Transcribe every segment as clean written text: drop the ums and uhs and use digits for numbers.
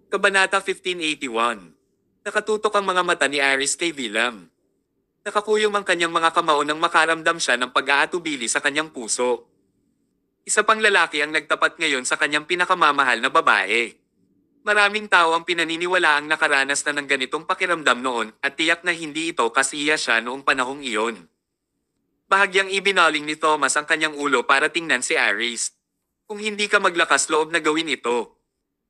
Kabanata 1581. Nakatutok ang mga mata ni Aris kay William. Nakakuyom ang kanyang mga kamao nang makaramdam siya ng pag-aatubili sa kanyang puso. Isa pang lalaki ang nagtapat ngayon sa kanyang pinakamamahal na babae. Maraming tao ang pinaniniwalaang nakaranas na ng ganitong pakiramdam noon at tiyak na hindi ito kasiya siya noong panahong iyon. Bahagyang ibinaling ni Thomas ang kanyang ulo para tingnan si Aris. Kung hindi ka maglakas loob na gawin ito,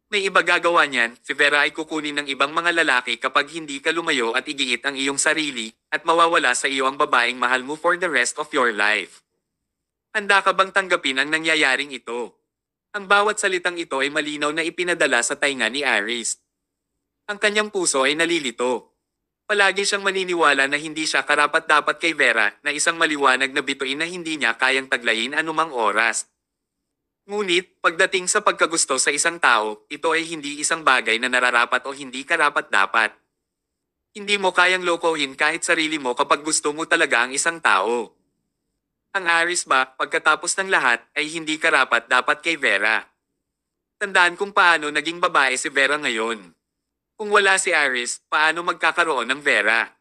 may iba gagawa niyan. Si Vera ay kukunin ng ibang mga lalaki kapag hindi ka lumayo at igiit ang iyong sarili, at mawawala sa iyo ang babaeng mahal mo for the rest of your life. Handa ka bang tanggapin ang nangyayaring ito? Ang bawat salitang ito ay malinaw na ipinadala sa tainga ni Aris. Ang kanyang puso ay nalilito. Palagi siyang maniniwala na hindi siya karapat-dapat kay Vera, na isang maliwanag na bituin na hindi niya kayang taglayin anumang oras. Ngunit, pagdating sa pagkagusto sa isang tao, ito ay hindi isang bagay na nararapat o hindi karapat-dapat. Hindi mo kayang lokohin kahit sarili mo kapag gusto mo talaga ang isang tao. Ang Aris ba, pagkatapos ng lahat, ay hindi karapat-dapat kay Vera. Tandaan kung paano naging babae si Vera ngayon. Kung wala si Aris, paano magkakaroon ng Vera?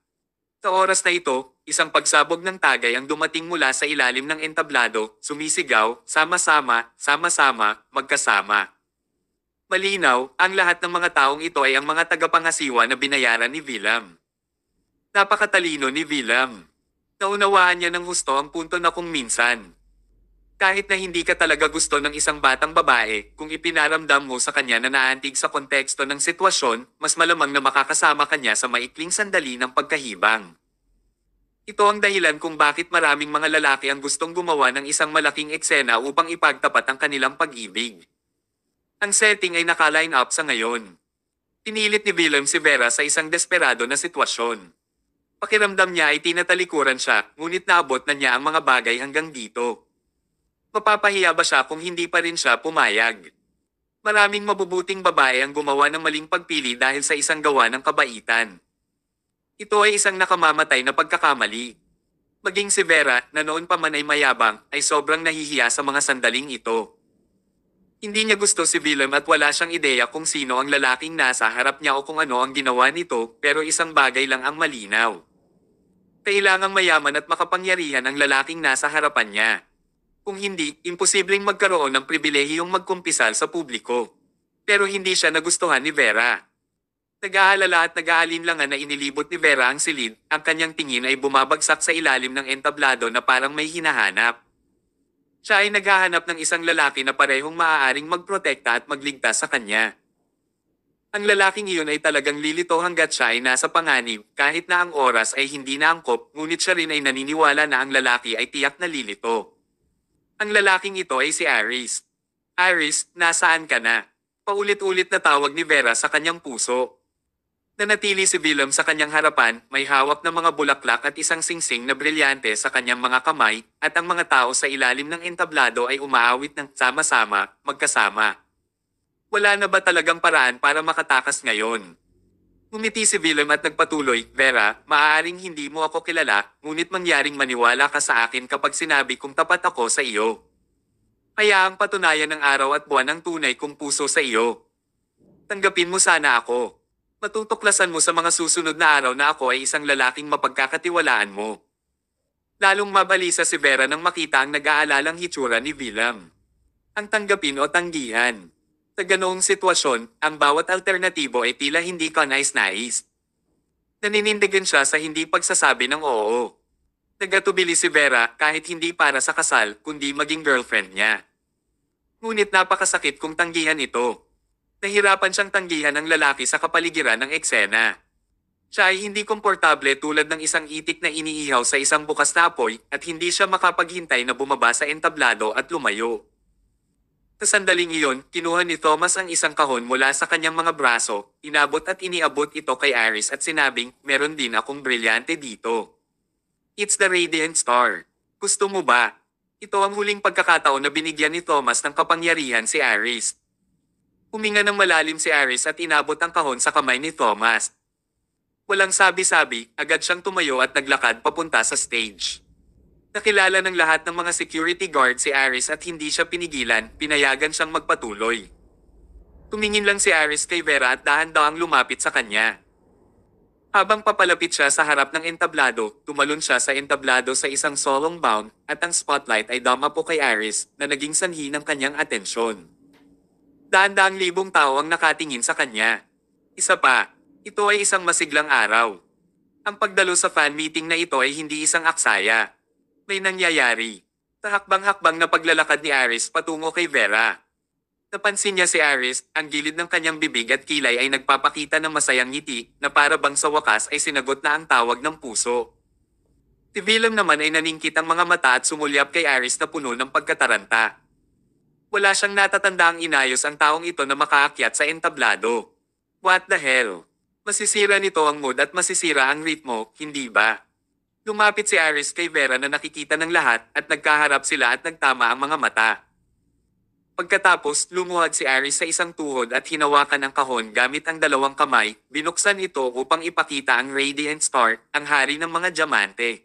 Sa oras na ito, isang pagsabog ng tagay ang dumating mula sa ilalim ng entablado, sumisigaw, sama-sama, sama-sama, magkasama. Malinaw, ang lahat ng mga taong ito ay ang mga tagapangasiwa na binayaran ni William. Napakatalino ni William. Naunawaan niya ng husto ang punto na kung minsan, kahit na hindi ka talaga gusto ng isang batang babae, kung ipinaramdam mo sa kanya na naantig sa konteksto ng sitwasyon, mas malamang na makakasama kanya sa maikling sandali ng pagkahibang. Ito ang dahilan kung bakit maraming mga lalaki ang gustong gumawa ng isang malaking eksena upang ipagtapat ang kanilang pag-ibig. Ang setting ay naka-line up sa ngayon. Pinilit ni William si Vera sa isang desperado na sitwasyon. Pakiramdam niya ay tinatalikuran siya, ngunit naabot na niya ang mga bagay hanggang dito. Mapapahiya ba siya kung hindi pa rin siya pumayag? Maraming mabubuting babae ang gumawa ng maling pagpili dahil sa isang gawa ng kabaitan. Ito ay isang nakamamatay na pagkakamali. Maging si Vera, na noon pa man ay mayabang, ay sobrang nahihiya sa mga sandaling ito. Hindi niya gusto si William at wala siyang ideya kung sino ang lalaking nasa harap niya o kung ano ang ginawa nito, pero isang bagay lang ang malinaw. Kailangang mayaman at makapangyarihan ang lalaking nasa harapan niya. Kung hindi, imposibleng magkaroon ng pribilehiyong magkumpisal sa publiko. Pero hindi siya nagustuhan ni Vera. Nag-aalala at nag-aalinlangan na inilibot ni Vera ang silid, ang kanyang tingin ay bumabagsak sa ilalim ng entablado na parang may hinahanap. Siya ay naghahanap ng isang lalaki na parehong maaaring magprotekta at magligtas sa kanya. Ang lalaking iyon ay talagang lilito hanggat siya ay nasa panganib, kahit na ang oras ay hindi na angkop, ngunit siya rin ay naniniwala na ang lalaki ay tiyak na lilito. Ang lalaking ito ay si Aris. Aris, nasaan ka na? Paulit-ulit na tawag ni Vera sa kanyang puso. Nanatili si William sa kanyang harapan, may hawak na mga bulaklak at isang singsing na brilyante sa kanyang mga kamay, at ang mga tao sa ilalim ng entablado ay umaawit ng sama-sama, magkasama. Wala na ba talagang paraan para makatakas ngayon? Ngumiti si William at nagpatuloy, Vera, maaaring hindi mo ako kilala, ngunit mangyaring maniwala ka sa akin kapag sinabi kong tapat ako sa iyo. Hayaang patunayan ng araw at buwan ang tunay kong puso sa iyo. Tanggapin mo sana ako. Matutuklasan mo sa mga susunod na araw na ako ay isang lalaking mapagkakatiwalaan mo. Lalong mabalisa si Vera nang makita ang nag-aalalang hitsura ni William. Ang tanggapin o tanggihan. Sa ganoong sitwasyon, ang bawat alternatibo ay tila hindi ka nais-nais. Naninindigan siya sa hindi pagsasabi ng oo. Nagatubili si Vera kahit hindi para sa kasal kundi maging girlfriend niya. Ngunit napakasakit kung tanggihan ito. Nahirapan siyang tanggihan ng lalaki sa kapaligiran ng eksena. Siya ay hindi komportable tulad ng isang itik na iniihaw sa isang bukas na apoy at hindi siya makapaghintay na bumaba sa entablado at lumayo. Sa sandaling iyon, kinuha ni Thomas ang isang kahon mula sa kanyang mga braso, inabot at iniabot ito kay Aris at sinabing, meron din akong brilyante dito. It's the Radiant Star. Gusto mo ba? Ito ang huling pagkakataon na binigyan ni Thomas ng kapangyarihan si Aris. Huminga ng malalim si Aris at inabot ang kahon sa kamay ni Thomas. Walang sabi-sabi, agad siyang tumayo at naglakad papunta sa stage. Nakilala ng lahat ng mga security guard si Aris at hindi siya pinigilan, pinayagan siyang magpatuloy. Tumingin lang si Aris kay Vera at dahan-dahang lumapit sa kanya. Habang papalapit siya sa harap ng entablado, tumalon siya sa entablado sa isang solong bound at ang spotlight ay dumapo kay Aris na naging sanhi ng kanyang atensyon. Daan-daang libong tao ang nakatingin sa kanya. Isa pa, ito ay isang masiglang araw. Ang pagdalo sa fan meeting na ito ay hindi isang aksaya. May nangyayari. Tahakbang-hakbang na paglalakad ni Aris patungo kay Vera. Napansin niya si Aris, ang gilid ng kanyang bibig at kilay ay nagpapakita ng masayang ngiti na para bang sa wakas ay sinagot na ang tawag ng puso. Si Willem naman ay naningkit ang mga mata at sumulyap kay Aris na puno ng pagkataranta. Wala siyang natatandang inayos ang taong ito na makaakyat sa entablado. What the hell? Masisira nito ang mood at masisira ang ritmo, hindi ba? Lumapit si Aris kay Vera na nakikita ng lahat at nagkaharap sila at nagtama ang mga mata. Pagkatapos, lumuhad si Aris sa isang tuhod at hinawakan ang kahon gamit ang dalawang kamay, binuksan ito upang ipakita ang Radiant Star, ang hari ng mga diamante.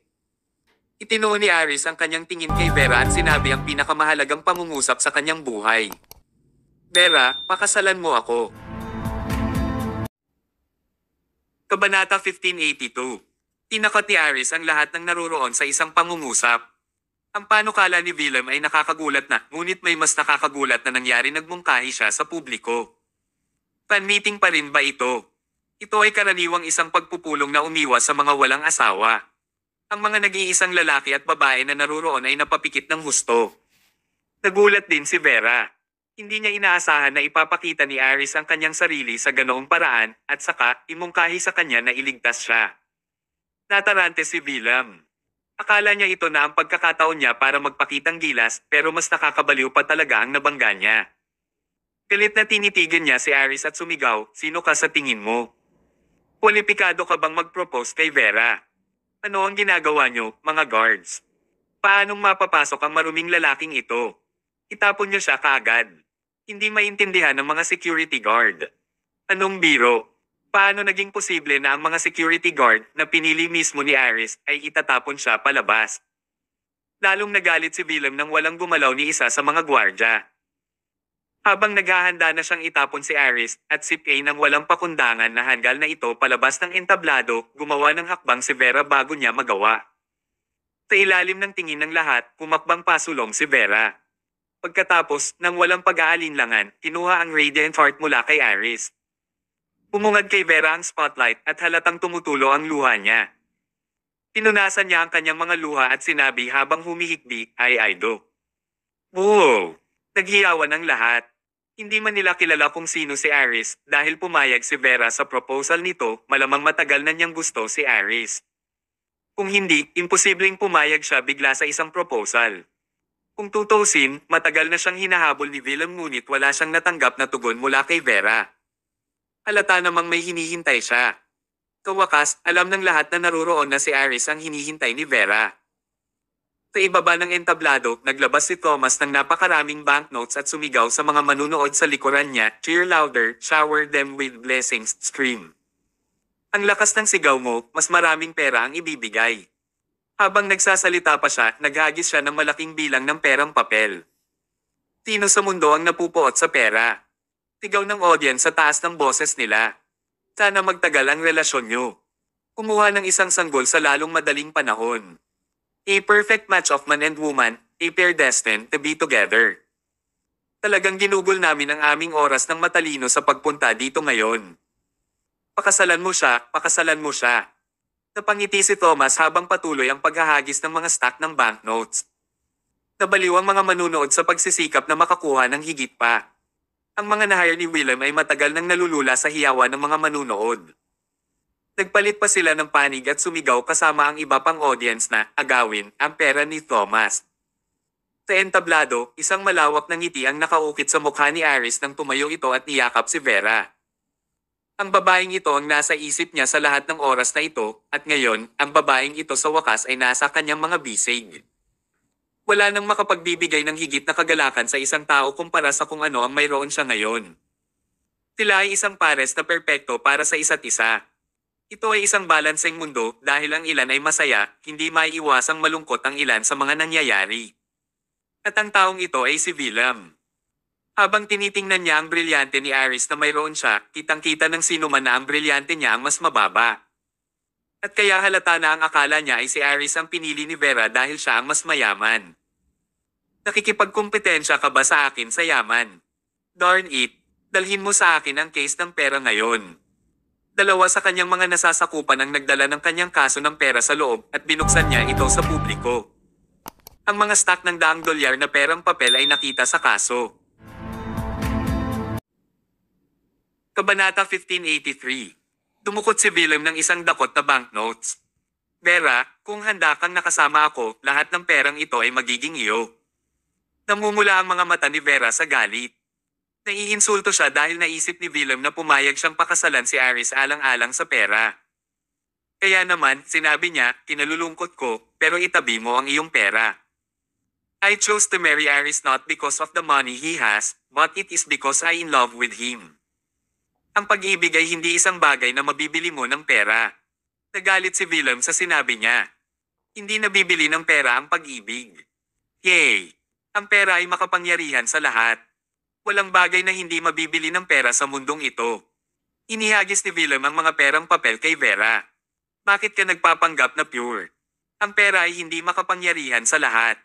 Itinuo ni Aris ang kanyang tingin kay Vera at sinabi ang pinakamahalagang pangungusap sa kanyang buhay. Vera, pakasalan mo ako. Kabanata 1582. Tinakot ni Aris ang lahat ng naruroon sa isang pangungusap. Ang panukala ni Willem ay nakakagulat na, ngunit may mas nakakagulat na nangyari nagmungkahi siya sa publiko. Fan meeting pa rin ba ito? Ito ay karaniwang isang pagpupulong na umiwas sa mga walang asawa. Ang mga nag-iisang lalaki at babae na naruroon ay napapikit ng husto. Nagulat din si Vera. Hindi niya inaasahan na ipapakita ni Aris ang kanyang sarili sa ganoong paraan at saka imungkahi sa kanya na iligtas siya. Natarante si Willem. Akala niya ito na ang pagkakataon niya para magpakitang gilas pero mas nakakabaliw pa talaga ang nabangga niya. Galit na tinitigan niya si Aris at sumigaw, "Sino ka sa tingin mo? Kwalipikado ka bang mag-propose kay Vera? Ano ang ginagawa niyo, mga guards? Paanong mapapasok ang maruming lalaking ito?" Itapon niyo siya kaagad. Hindi maintindihan ng mga security guard. Anong biro? Paano naging posible na ang mga security guard na pinili mismo ni Aris ay itatapon siya palabas? Lalong nagalit si Willem nang walang gumalaw ni isa sa mga gwardya. Habang naghahanda na siyang itapon si Aris at si Pay nang walang pakundangan na hanggal na ito palabas ng entablado, gumawa ng hakbang si Vera bago niya magawa. Sa ilalim ng tingin ng lahat, kumakbang pasulong si Vera. Pagkatapos, nang walang pag-aalinlangan, kinuha ang Radiant Heart mula kay Aris. Pumungad kay Vera ang spotlight at halatang tumutulo ang luha niya. Pinunasan niya ang kanyang mga luha at sinabi habang humihikbi, "Ay Aido." Wow! Naghiyawan ang lahat. Hindi man nila kilala kung sino si Aris dahil pumayag si Vera sa proposal nito, malamang matagal na niyang gusto si Aris. Kung hindi, imposibleng pumayag siya bigla sa isang proposal. Kung tutusin, matagal na siyang hinahabol ni Willem ngunit wala siyang natanggap na tugon mula kay Vera. Halata namang may hinihintay siya. Kawakas, alam ng lahat na naruroon na si Aris ang hinihintay ni Vera. Sa ibaba ng entablado, naglabas si Thomas ng napakaraming banknotes at sumigaw sa mga manunood sa likuran niya, "Cheer louder, shower them with blessings, scream." Ang lakas ng sigaw mo, mas maraming pera ang ibibigay. Habang nagsasalita pa siya, naghagis siya ng malaking bilang ng perang papel. Sino sa mundo ang napupuot sa pera? Sigaw ng audience sa taas ng boses nila. Sana magtagal ang relasyon niyo. Kumuha ng isang sanggol sa lalong madaling panahon. A perfect match of man and woman, a pair destined to be together. Talagang ginugol namin ang aming oras ng matalino sa pagpunta dito ngayon. Pakasalan mo siya, pakasalan mo siya. Napangiti si Thomas habang patuloy ang paghahagis ng mga stack ng banknotes. Nabaliw ang mga manunood sa pagsisikap na makakuha ng higit pa. Ang mga na-hire ni Willem ay matagal nang nalulula sa hiyawan ng mga manunood. Nagpalit pa sila ng panig at sumigaw kasama ang iba pang audience na agawin ang pera ni Thomas. Sa entablado, isang malawak na ngiti ang nakaukit sa mukha ni Aris nang tumayo ito at niyakap si Vera. Ang babaeng ito ang nasa isip niya sa lahat ng oras na ito, at ngayon, ang babaeng ito sa wakas ay nasa kanyang mga bisig. Wala nang makapagbibigay ng higit na kagalakan sa isang tao kumpara sa kung ano ang mayroon siya ngayon. Sila ay isang pares na perpekto para sa isa't isa. Ito ay isang balanseng mundo dahil ang ilan ay masaya, hindi maiiwasang malungkot ang ilan sa mga nangyayari. At ang taong ito ay si Willem. Habang tinitingnan niya ang brilyante ni Aris na mayroon siya, kitang-kita ng sino man na ang brilyante niya ang mas mababa. At kaya halata na ang akala niya ay si Aris ang pinili ni Vera dahil siya ang mas mayaman. Nakikipagkumpetensya ka ba sa akin sa yaman? Darn it, dalhin mo sa akin ang case ng pera ngayon. Dalawa sa kanyang mga nasasakupan ang nagdala ng kanyang kaso ng pera sa loob at binuksan niya ito sa publiko. Ang mga stock ng $100 na perang papel ay nakita sa kaso. Kabanata 1583. Dumukot si Willem ng isang dakot na banknotes. Vera, kung handa kang nakasama ako, lahat ng perang ito ay magiging iyo. Namumula ang mga mata ni Vera sa galit. Naiinsulto siya dahil naisip ni Willem na pumayag siyang pakasalan si Aris alang-alang sa pera. Kaya naman, sinabi niya, kinalulungkot ko, pero itabi mo ang iyong pera. I chose to marry Aris not because of the money he has, but it is because I in love with him. Ang pag-ibig ay hindi isang bagay na mabibili mo ng pera. Nagalit si Willem sa sinabi niya. Hindi nabibili ng pera ang pag-ibig. Yay! Ang pera ay makapangyarihan sa lahat. Walang bagay na hindi mabibili ng pera sa mundong ito. Inihagis ni Willem ang mga perang papel kay Vera. Bakit ka nagpapanggap na pure? Ang pera ay hindi makapangyarihan sa lahat.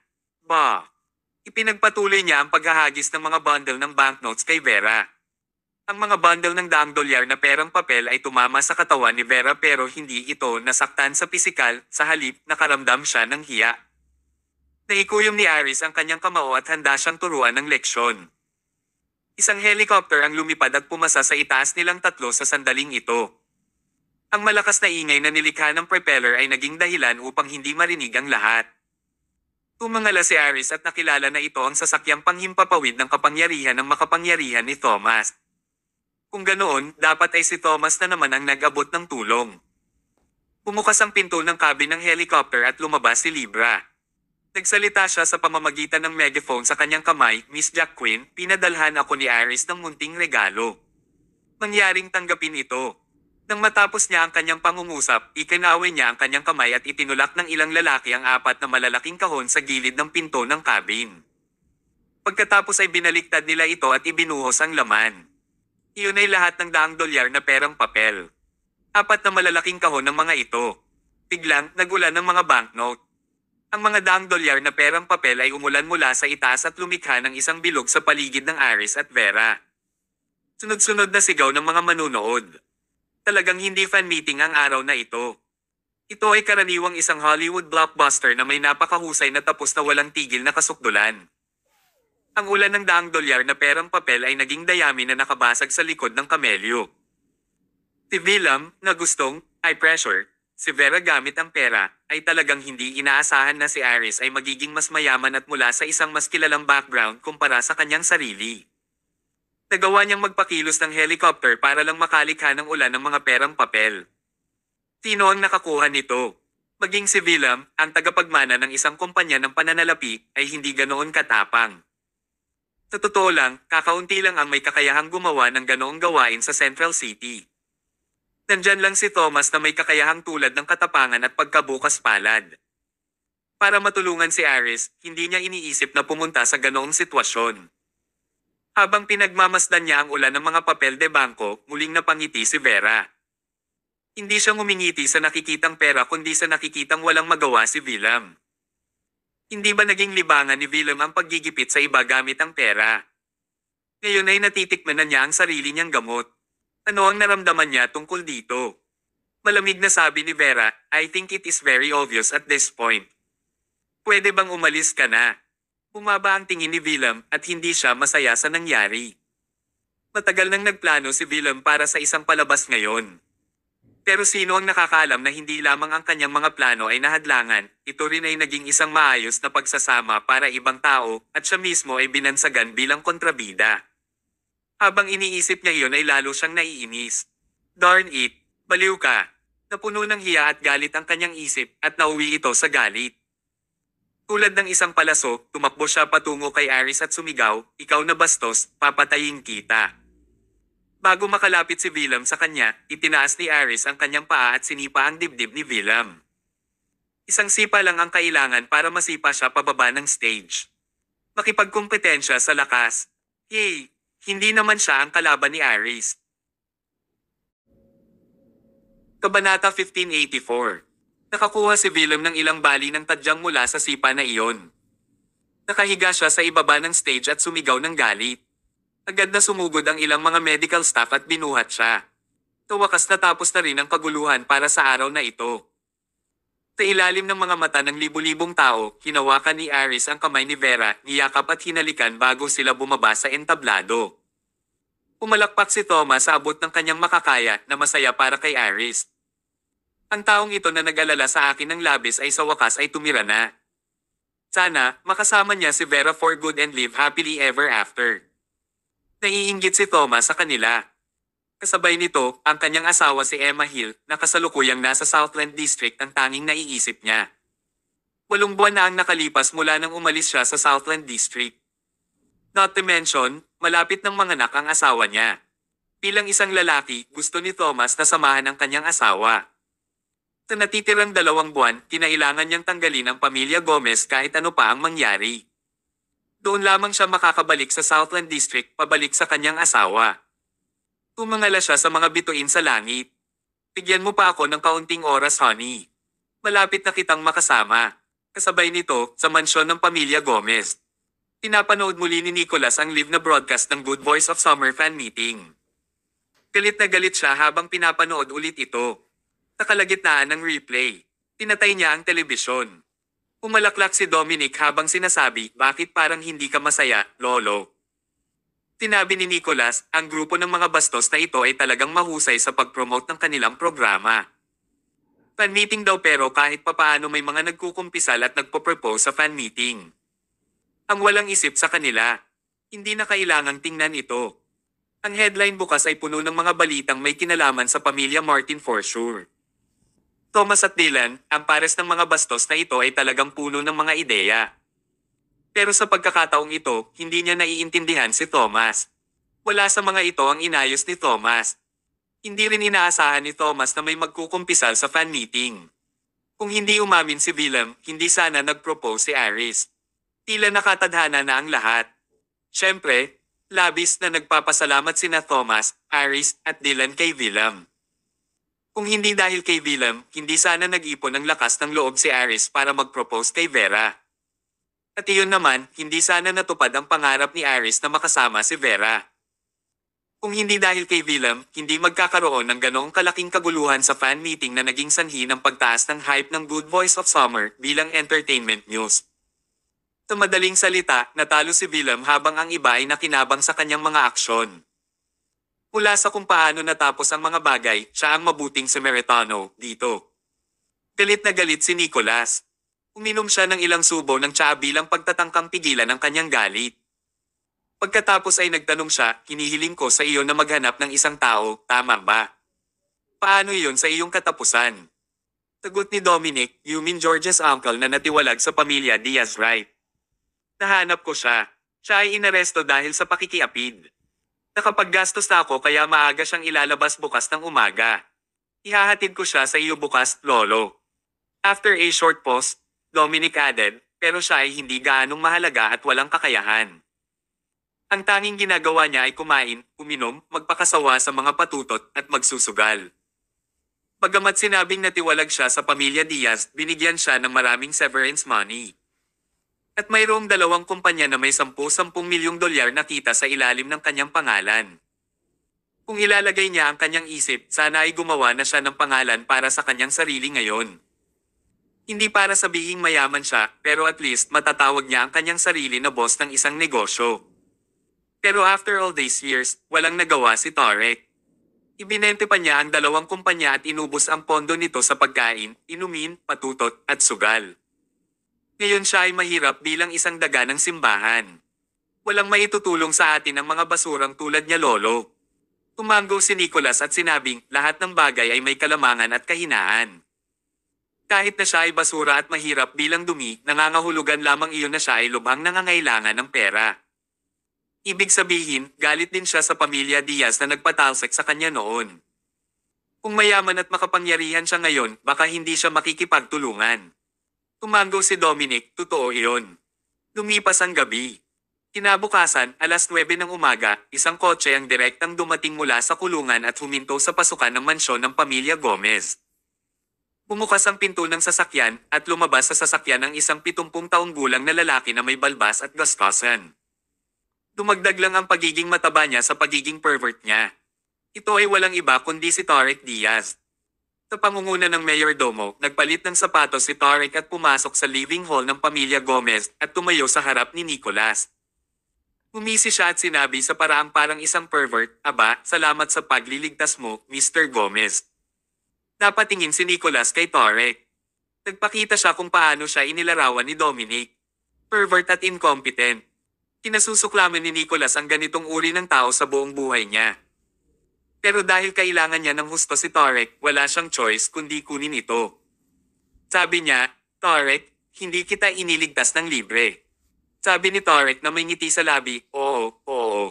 Bah! Ipinagpatuloy niya ang paghahagis ng mga bundle ng banknotes kay Vera. Ang mga bundle ng $100 na perang papel ay tumama sa katawan ni Vera pero hindi ito nasaktan sa pisikal, sa halip nakaramdam siya ng hiya. Naikuyom ni Aris ang kanyang kamao at handa siyang turuan ng leksyon. Isang helicopter ang lumipad at pumasa sa itaas nilang tatlo sa sandaling ito. Ang malakas na ingay na nilikha ng propeller ay naging dahilan upang hindi marinig ang lahat. Tumangala si Aris at nakilala na ito ang sasakyang panghimpapawid ng kapangyarihan ng makapangyarihan ni Thomas. Kung ganoon, dapat ay si Thomas na naman ang nag-abot ng tulong. Bumukas ang pinto ng cabin ng helicopter at lumabas si Libra. Nagsalita siya sa pamamagitan ng megaphone sa kanyang kamay, Miss Jack Quinn, pinadalhan ako ni Aris ng munting regalo. Mangyaring tanggapin ito. Nang matapos niya ang kanyang pangungusap, ikinawin niya ang kanyang kamay at itinulak ng ilang lalaki ang 4 na malalaking kahon sa gilid ng pinto ng cabin. Pagkatapos ay binaliktad nila ito at ibinuhos ang laman. Iyon ay lahat ng $100 na perang papel. 4 na malalaking kahon ng mga ito. Biglang, nagulan ng mga banknote. Ang mga $100 na perang papel ay umulan mula sa itaas at lumikha ng isang bilog sa paligid ng Aris at Vera. Sunod-sunod na sigaw ng mga manunood. Talagang hindi fan meeting ang araw na ito. Ito ay karaniwang isang Hollywood blockbuster na may napakahusay na tapos na walang tigil na kasukdulan. Ang ulan ng $100 na perang papel ay naging dayami na nakabasag sa likod ng kamelyo. Si Willem, na gustong, high pressure, si Vera gamit ang pera, ay talagang hindi inaasahan na si Aris ay magiging mas mayaman at mula sa isang mas kilalang background kumpara sa kanyang sarili. Nagawa niyang magpakilos ng helicopter para lang makalikha ng ulan ng mga perang papel. Sino ang nakakuha nito? Maging si Willem, ang tagapagmana ng isang kumpanya ng pananalapi, ay hindi ganoon katapang. Sa totoo lang, kakaunti lang ang may kakayahang gumawa ng ganoong gawain sa Central City. Nandyan lang si Thomas na may kakayahang tulad ng katapangan at pagkabukas palad. Para matulungan si Aris, hindi niya iniisip na pumunta sa ganoong sitwasyon. Habang pinagmamasdan niya ang ulan ng mga papel de bangko, muling napangiti si Vera. Hindi siya ngumingiti sa nakikitang pera kundi sa nakikitang walang magawa si Willem. Hindi ba naging libangan ni Willem ang paggigipit sa iba gamit ang pera? Ngayon ay natitikman na niya ang sarili niyang gamot. Ano ang naramdaman niya tungkol dito? Malamig na sabi ni Vera, I think it is very obvious at this point. Pwede bang umalis ka na? Bumaba ang tingin ni Willem at hindi siya masaya sa nangyari. Matagal nang nagplano si Willem para sa isang palabas ngayon. Pero sino ang nakakaalam na hindi lamang ang kanyang mga plano ay nahadlangan, ito rin ay naging isang maayos na pagsasama para ibang tao at siya mismo ay binansagan bilang kontrabida. Habang iniisip niya iyon ay lalo siyang naiinis. Darn it, baliw ka. Napuno ng hiya at galit ang kanyang isip at nauwi ito sa galit. Tulad ng isang palaso, tumakbo siya patungo kay Aris at sumigaw, ikaw na bastos, papatayin kita. Bago makalapit si Willem sa kanya, itinaas ni Aris ang kanyang paa at sinipa ang dibdib ni Willem. Isang sipa lang ang kailangan para masipa siya pababa ng stage. Makipagkumpetensya sa lakas. Hey, hindi naman siya ang kalaban ni Aris. Kabanata 1584. Nakakuha si Willem ng ilang bali ng tadyang mula sa sipa na iyon. Nakahiga siya sa ibaba ng stage at sumigaw ng galit. Agad na sumugod ang ilang mga medical staff at binuhat siya. Sa wakas natapos na rin ang kaguluhan para sa araw na ito. Sa ilalim ng mga mata ng libu-libong tao, hinawakan ni Aris ang kamay ni Vera, niyakap at hinalikan bago sila bumaba sa entablado. Pumalakpak si Thomas sa abot ng kanyang makakaya na masaya para kay Aris. Ang taong ito na nag-alala sa akin ng labis ay sa wakas ay tumira na. Sana, makasama niya si Vera for good and live happily ever after. Naiinggit si Thomas sa kanila. Kasabay nito, ang kanyang asawa si Emma Hill na kasalukuyang nasa Southland District ang tanging naiisip niya. 8 buwan na ang nakalipas mula nang umalis siya sa Southland District. Not to mention, malapit ng manganak ang asawa niya. Bilang isang lalaki, gusto ni Thomas na samahan ang kanyang asawa. Sa natitirang 2 buwan, kinailangan niyang tanggalin ang pamilya Gomez kahit ano pa ang mangyari. Doon lamang siya makakabalik sa Southland District pabalik sa kanyang asawa. Tumangala siya sa mga bituin sa langit. Bigyan mo pa ako ng kaunting oras, honey. Malapit na kitang makasama. Kasabay nito, sa mansyon ng pamilya Gomez. Pinapanood muli ni Nicholas ang live na broadcast ng Good Voice of Summer fan meeting. Galit na galit siya habang pinapanood ulit ito. Sa kalagitnaan ng replay, pinatay niya ang telebisyon. Umalaklak si Dominic habang sinasabi, bakit parang hindi ka masaya, Lolo? Sinabi ni Nicholas, ang grupo ng mga bastos na ito ay talagang mahusay sa pag-promote ng kanilang programa. Fan meeting daw pero kahit papaano may mga nagkukumpisal at nagpo-propose sa fan meeting. Ang walang isip sa kanila. Hindi na kailangang tingnan ito. Ang headline bukas ay puno ng mga balitang may kinalaman sa pamilya Martin for sure. Thomas at Dylan, ang pares ng mga bastos na ito ay talagang puno ng mga ideya. Pero sa pagkakataong ito, hindi niya naiintindihan si Thomas. Wala sa mga ito ang inayos ni Thomas. Hindi rin inaasahan ni Thomas na may magkukumpisal sa fan meeting. Kung hindi umamin si Willem, hindi sana nag-propose si Aris. Tila nakatadhana na ang lahat. Siyempre, labis na nagpapasalamat sina Thomas, Aris at Dylan kay Willem. Kung hindi dahil kay Willem, hindi sana nag-ipon ng lakas ng loob si Aris para mag-propose kay Vera. At iyon naman, hindi sana natupad ang pangarap ni Aris na makasama si Vera. Kung hindi dahil kay Willem, hindi magkakaroon ng ganoong kalaking kaguluhan sa fan meeting na naging sanhi ng pagtaas ng hype ng Good Voice of Summer bilang entertainment news. Sa madaling salita, natalo si Willem habang ang iba ay nakinabang sa kanyang mga aksyon. Mula sa kung paano natapos ang mga bagay, siya ang mabuting Samaritano dito. Galit na galit si Nicholas. Uminom siya ng ilang subo ng tsaa bilang pagtatangkang pigilan ang kanyang galit. Pagkatapos ay nagtanong siya, hinihiling ko sa iyo na maghanap ng isang tao, tama ba? Paano iyon sa iyong katapusan? Sagot ni Dominic, you mean George's uncle na natiwalag sa pamilya Diaz, right? Nahanap ko siya. Siya ay inaresto dahil sa pakikiapid. Nakapaggastos na ako kaya maaga siyang ilalabas bukas ng umaga. Ihahatid ko siya sa iyo bukas, Lolo. After a short pause, Dominic added, pero siya ay hindi gaanong mahalaga at walang kakayahan. Ang tanging ginagawa niya ay kumain, uminom, magpakasawa sa mga patutot at magsusugal. Bagamat sinabing natiwalag siya sa pamilya Diaz, binigyan siya ng maraming severance money. At mayroong 2 kumpanya na may 10-10 milyong dolyar na kita sa ilalim ng kanyang pangalan. Kung ilalagay niya ang kanyang isip, sana ay gumawa na siya ng pangalan para sa kanyang sarili ngayon. Hindi para sabihing mayaman siya, pero at least matatawag niya ang kanyang sarili na boss ng isang negosyo. Pero after all these years, walang nagawa si Tarek. Ibinente pa niya ang 2 kumpanya at inubos ang pondo nito sa pagkain, inumin, patutot, at sugal. Ngayon siya ay mahirap bilang isang daga ng simbahan. Walang maitutulong sa atin ang mga basurang tulad niya, Lolo. Tumanggo si Nicholas at sinabing, lahat ng bagay ay may kalamangan at kahinaan. Kahit na siya ay basura at mahirap bilang dumi, nangangahulugan lamang iyon na siya ay lubhang nangangailangan ng pera. Ibig sabihin, galit din siya sa pamilya Diaz na nagpatalsik sa kanya noon. Kung mayaman at makapangyarihan siya ngayon, baka hindi siya makikipagtulungan. Tumanggo si Dominic, totoo iyon. Lumipas ang gabi. Kinabukasan, alas 9 ng umaga, isang kotse ang direktang dumating mula sa kulungan at huminto sa pasukan ng mansyon ng pamilya Gomez. Bumukas ang pinto ng sasakyan at lumabas sa sasakyan ang isang 70 taong gulang na lalaki na may balbas at gastasan. Dumagdag lang ang pagiging mataba niya sa pagiging pervert niya. Ito ay walang iba kundi si Tarek Diaz. Sa pangunguna ng mayordomo, nagpalit ng sapatos si Tarek at pumasok sa living hall ng pamilya Gomez at tumayo sa harap ni Nicolas. Umisi siya at sinabi sa paraang parang isang pervert, "Aba, salamat sa pagliligtas mo, Mr. Gomez." Napatingin si Nicolas kay Tarek. Nagpakita siya kung paano siya inilarawan ni Dominic. Pervert at incompetent. Kinasusuklaman ni Nicolas ang ganitong uri ng tao sa buong buhay niya. Pero dahil kailangan niya ng husto si Tarek, wala siyang choice kundi kunin ito. Sabi niya, "Tarek, hindi kita iniligtas ng libre." Sabi ni Tarek na may ngiti sa labi, "Oo, oo.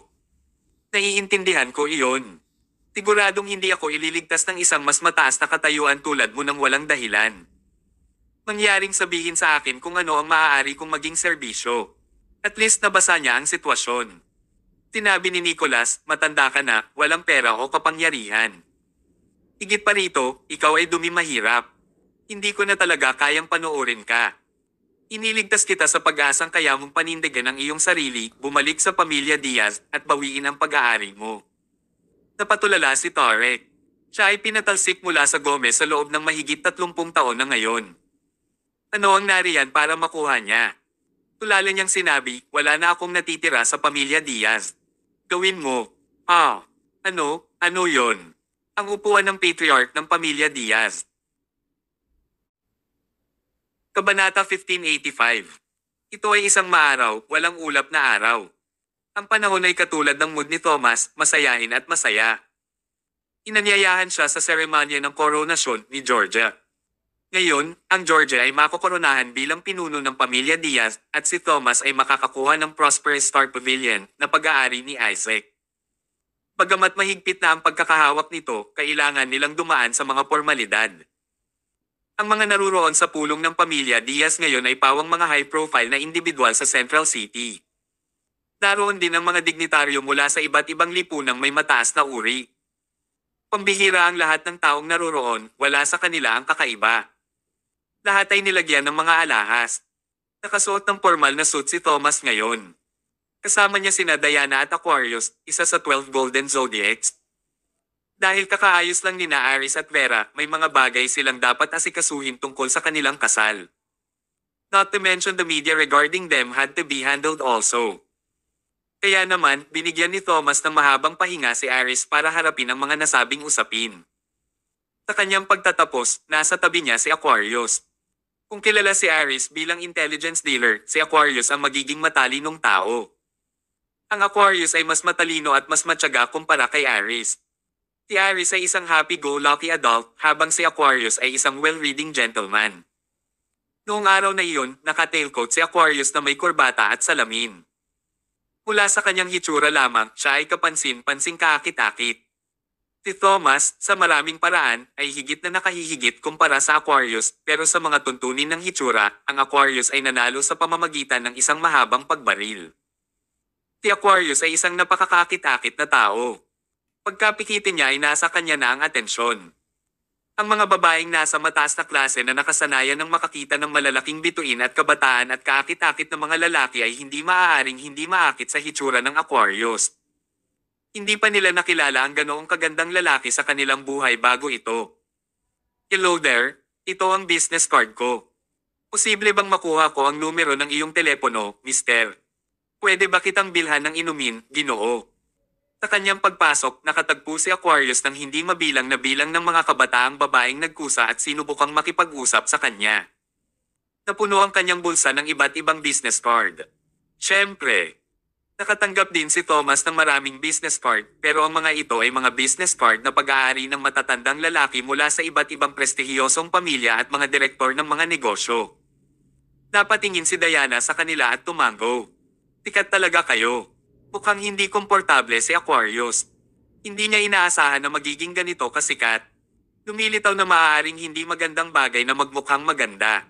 Naiintindihan ko iyon. Siguradong hindi ako ililigtas ng isang mas mataas na katayuan tulad mo ng walang dahilan. Mangyaring sabihin sa akin kung ano ang maaari kong maging serbisyo." At least nabasa niya ang sitwasyon. Sinabi ni Nicolas, "Matanda ka na, walang pera o kapangyarihan. Higit pa rito, ikaw ay mahirap. Hindi ko na talaga kayang panoorin ka. Iniligtas kita sa pag-asang kaya mong panindigan ang iyong sarili, bumalik sa pamilya Diaz, at bawiin ang pag-aari mo." Napatulala si Tarek. Siya ay pinatalsik mula sa Gomez sa loob ng mahigit 30 taon na ngayon. Ano ang nariyan para makuha niya? Tulala niyang sinabi, "Wala na akong natitira sa pamilya Diaz." Gawin mo. Ano yon? Ang upuan ng patriarch ng pamilya Diaz. Kabanata 1585. Ito ay isang maaraw, walang ulap na araw. Ang panahon ay katulad ng mood ni Thomas, masayahin at masaya. Inanyayahan siya sa seremonya ng koronasyon ni Georgia. Ngayon, ang Georgia ay makokoronahan bilang pinuno ng pamilya Diaz at si Thomas ay makakakuha ng Prosperous Star Pavilion na pag-aari ni Isaac. Bagamat mahigpit na ang pagkakahawak nito, kailangan nilang dumaan sa mga formalidad. Ang mga naruroon sa pulong ng pamilya Diaz ngayon ay pawang mga high-profile na individual sa Central City. Naroon din ang mga dignitaryo mula sa iba't ibang lipunang may mataas na uri. Pambihira ang lahat ng taong naruroon, wala sa kanila ang kakaiba. Lahat ay nilagyan ng mga alahas. Nakasuot ng formal na suit si Thomas ngayon. Kasama niya sina Diana at Aquarius, isa sa 12 Golden Zodiacs. Dahil kakaayos lang nina Aries at Vera, may mga bagay silang dapat asikasuhin tungkol sa kanilang kasal. Not to mention the media regarding them had to be handled also. Kaya naman, binigyan ni Thomas ng mahabang pahinga si Aries para harapin ang mga nasabing usapin. Sa kanyang pagtatapos, nasa tabi niya si Aquarius. Kung kilala si Aries bilang intelligence dealer, si Aquarius ang magiging matalinong tao. Ang Aquarius ay mas matalino at mas matyaga kumpara kay Aries. Si Aries ay isang happy-go-lucky adult, habang si Aquarius ay isang well-reading gentleman. Noong araw na iyon, naka-tailcoat si Aquarius na may kurbata at salamin. Mula sa kanyang hitsura lamang, siya ay kapansin-pansing kaakit-akit. Si Thomas, sa maraming paraan, ay higit na nakahihigit kumpara sa Aquarius, pero sa mga tuntunin ng hitsura, ang Aquarius ay nanalo sa pamamagitan ng isang mahabang pagbaril. Si Aquarius ay isang napakakakit-akit na tao. Pagkapikitin niya ay nasa kanya na ang atensyon. Ang mga babaeng nasa mataas na klase na nakasanayan ng makakita ng malalaking bituin at kabataan at kaakit-akit na mga lalaki ay hindi maaaring hindi maakit sa hitsura ng Aquarius. Hindi pa nila nakilala ang ganoong kagandang lalaki sa kanilang buhay bago ito. "Hello there, ito ang business card ko. Posible bang makuha ko ang numero ng iyong telepono, mister? Pwede ba kitang bilhan ng inumin, Ginoo?" Sa kanyang pagpasok, nakatagpo si Aquarius ng hindi mabilang na bilang ng mga kabataang babaeng nagkusa at sinubukang makipag-usap sa kanya. Napuno ang kanyang bulsa ng iba't ibang business card. Siyempre, nakatanggap din si Thomas ng maraming business card, pero ang mga ito ay mga business card na pag-aari ng matatandang lalaki mula sa iba't ibang prestihiyosong pamilya at mga direktor ng mga negosyo. Napatingin si Diana sa kanila at tumango. "Sikat talaga kayo." Mukhang hindi komportable si Aquarius. Hindi niya inaasahan na magiging ganito kasikat. Lumilitaw na maaaring hindi magandang bagay na magmukhang maganda.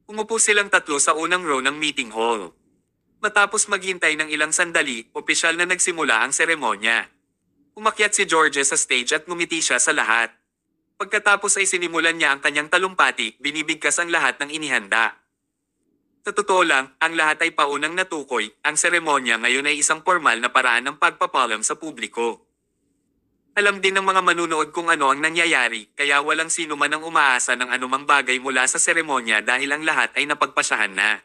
Umupo silang tatlo sa unang row ng meeting hall. Matapos maghintay ng ilang sandali, opisyal na nagsimula ang seremonya. Umakyat si George sa stage at ngumiti siya sa lahat. Pagkatapos ay sinimulan niya ang kanyang talumpati, binibigkas ang lahat ng inihanda. Sa totoo lang, ang lahat ay paunang natukoy, ang seremonya ngayon ay isang formal na paraan ng pagpapalam sa publiko. Alam din ng mga manunood kung ano ang nangyayari, kaya walang sino man ang umaasa ng anumang bagay mula sa seremonya dahil ang lahat ay napagpasyahan na.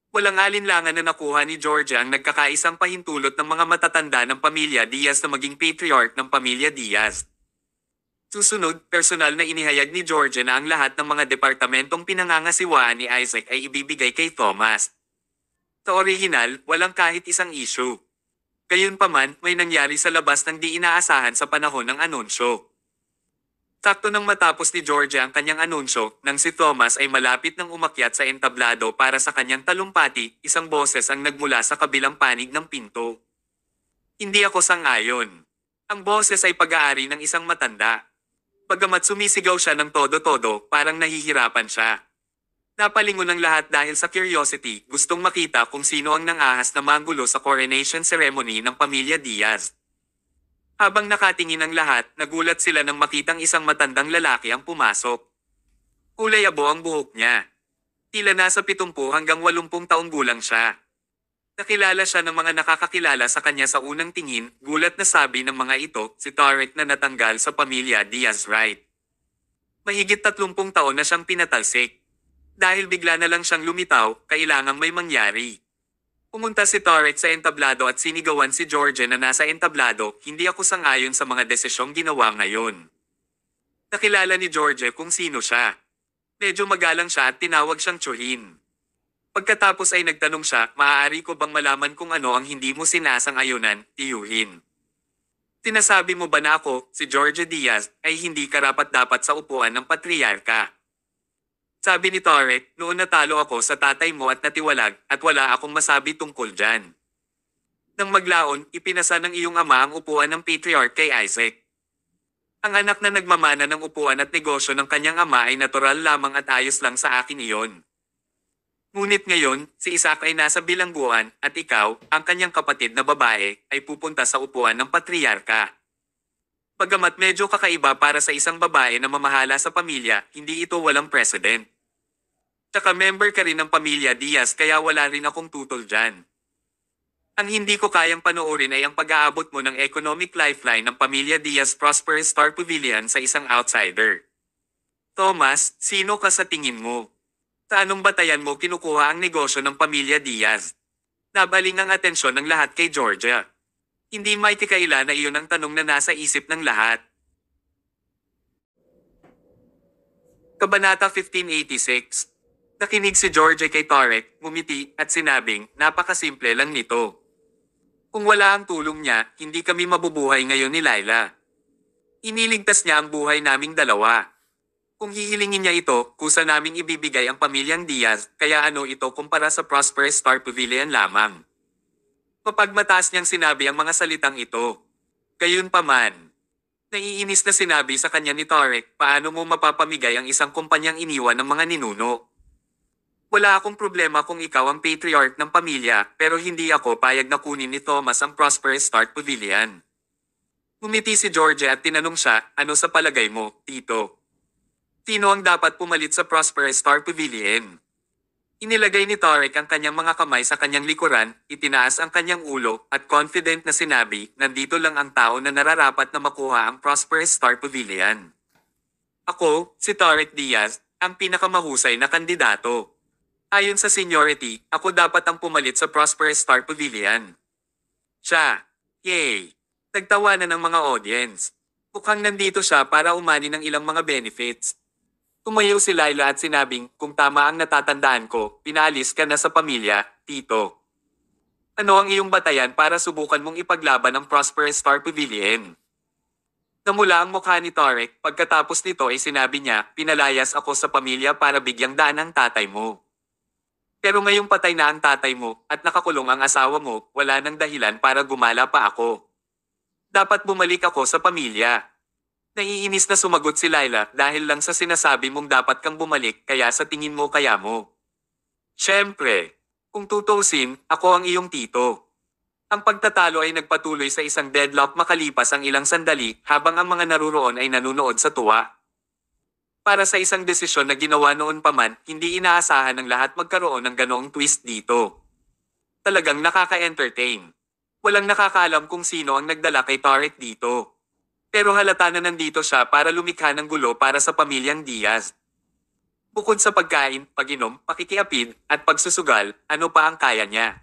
Walang alinlangan na nakuha ni Georgia ang nagkakaisang pahintulot ng mga matatanda ng pamilya Diaz na maging patriarch ng pamilya Diaz. Susunod, personal na inihayag ni Georgia na ang lahat ng mga departamentong pinangangasiwaan ni Isaac ay ibibigay kay Thomas. Sa orihinal, walang kahit isang issue. Gayunpaman, may nangyari sa labas ng di inaasahan sa panahon ng anunsyo. Sakto nang matapos ni Georgia ang kanyang anunsyo, nang si Thomas ay malapit nang umakyat sa entablado para sa kanyang talumpati, isang boses ang nagmula sa kabilang panig ng pinto. Hindi ako sang-ayon. Ang boses ay pag-aari ng isang matanda. Bagamat sumisigaw siya ng todo-todo, parang nahihirapan siya. Napalingon ang lahat dahil sa curiosity, gustong makita kung sino ang nangahas na manggulo sa coronation ceremony ng pamilya Diaz. Habang nakatingin ang lahat, nagulat sila nang makitang isang matandang lalaki ang pumasok. Kulay abo ang buhok niya. Tila nasa 70 hanggang 80 taong gulang siya. Nakilala siya ng mga nakakakilala sa kanya sa unang tingin, gulat na sabi ng mga ito, si Tarek na natanggal sa pamilya Diaz-Wright. Mahigit 30 taon na siyang pinatalsik. Dahil bigla na lang siyang lumitaw, kailangang may mangyari. Pumunta si Tarek sa entablado at sinigawan si Georgia na nasa entablado, hindi ako sang-ayon sa mga desisyong ginawa ngayon. Nakilala ni Georgia kung sino siya. Medyo magalang siya at tinawag siyang Chuhin. Pagkatapos ay nagtanong siya, maaari ko bang malaman kung ano ang hindi mo sinasang-ayunan, tiyuhin? Sinasabi mo ba na ako, si Georgia Diaz, ay hindi karapat-dapat sa upuan ng patriarka? Sabi ni Tarek, noon natalo ako sa tatay mo at natiwalag, at wala akong masabi tungkol dyan. Nang maglaon, ipinasa ng iyong ama ang upuan ng patriarch kay Isaac. Ang anak na nagmamana ng upuan at negosyo ng kanyang ama ay natural lamang at ayos lang sa akin iyon. Ngunit ngayon, si Isaac ay nasa bilangguan, at ikaw, ang kanyang kapatid na babae, ay pupunta sa upuan ng patriarka. Bagamat medyo kakaiba para sa isang babae na mamahala sa pamilya, hindi ito walang precedent. Tsaka member ka rin ng pamilya Diaz kaya wala rin akong tutol dyan. Ang hindi ko kayang panoorin ay ang pag-aabot mo ng economic lifeline ng pamilya Diaz Prosperous Star Pavilion sa isang outsider. Thomas, sino ka sa tingin mo? Sa anong batayan mo kinukuha ang negosyo ng pamilya Diaz? Nabaling ang atensyon ng lahat kay Georgia. Hindi maitikaila na iyon ang tanong na nasa isip ng lahat. Kabanata 1586. Nakinig si Georgia kay Tarek, ngumiti, at sinabing, napakasimple lang nito. Kung wala ang tulong niya, hindi kami mabubuhay ngayon ni Laila. Iniligtas niya ang buhay naming dalawa. Kung hihilingin niya ito, kusa naming ibibigay ang pamilyang Diaz, kaya ano ito kumpara sa Prosperous Star Pavilion lamang. Mapagmataas niyang sinabi ang mga salitang ito. Gayunpaman, naiinis na sinabi sa kanya ni Tarek, paano mo mapapamigay ang isang kumpanyang iniwan ng mga ninuno? Wala akong problema kung ikaw ang patriarch ng pamilya, pero hindi ako payag na kunin ni Thomas ang Prosperous Star Pavilion. Ngumiti si Georgia at tinanong siya, ano sa palagay mo, Tito? Sino ang dapat pumalit sa Prosperous Star Pavilion? Inilagay ni Tarek ang kanyang mga kamay sa kanyang likuran, itinaas ang kanyang ulo, at confident na sinabi, nandito lang ang tao na nararapat na makuha ang Prosperous Star Pavilion. Ako, si Tarek Diaz, ang pinakamahusay na kandidato. Ayon sa seniority, ako dapat ang pumalit sa Prosperous Star Pavilion. Siya. Yay! Nagtawanan ng mga audience. Mukhang nandito siya para umani ng ilang mga benefits. Tumayo si Laila at sinabing, kung tama ang natatandaan ko, pinalis ka na sa pamilya, Tito. Ano ang iyong batayan para subukan mong ipaglaban ang Prosperous Star Pavilion? Namula ang mukha ni Tarek, pagkatapos nito ay sinabi niya, pinalayas ako sa pamilya para bigyang daan ang tatay mo. Pero ngayong patay na ang tatay mo, at nakakulong ang asawa mo, wala nang dahilan para gumala pa ako. Dapat bumalik ako sa pamilya. Naiinis na sumagot si Laila dahil lang sa sinasabi mong dapat kang bumalik kaya sa tingin mo kaya mo. Siyempre, Kung tutuusin, ako ang iyong tito. Ang pagtatalo ay nagpatuloy sa isang deadlock makalipas ang ilang sandali habang ang mga naruroon ay nanunood sa tuwa. Para sa isang desisyon na ginawa noon pa man, hindi inaasahan ng lahat magkaroon ng ganoong twist dito. Talagang nakaka-entertain. Walang nakakaalam kung sino ang nagdala kay Tarek dito. Pero halata na nandito siya para lumikha ng gulo para sa pamilyang Diaz. Bukod sa pagkain, pag-inom, pakikiapid, at pagsusugal, ano pa ang kaya niya?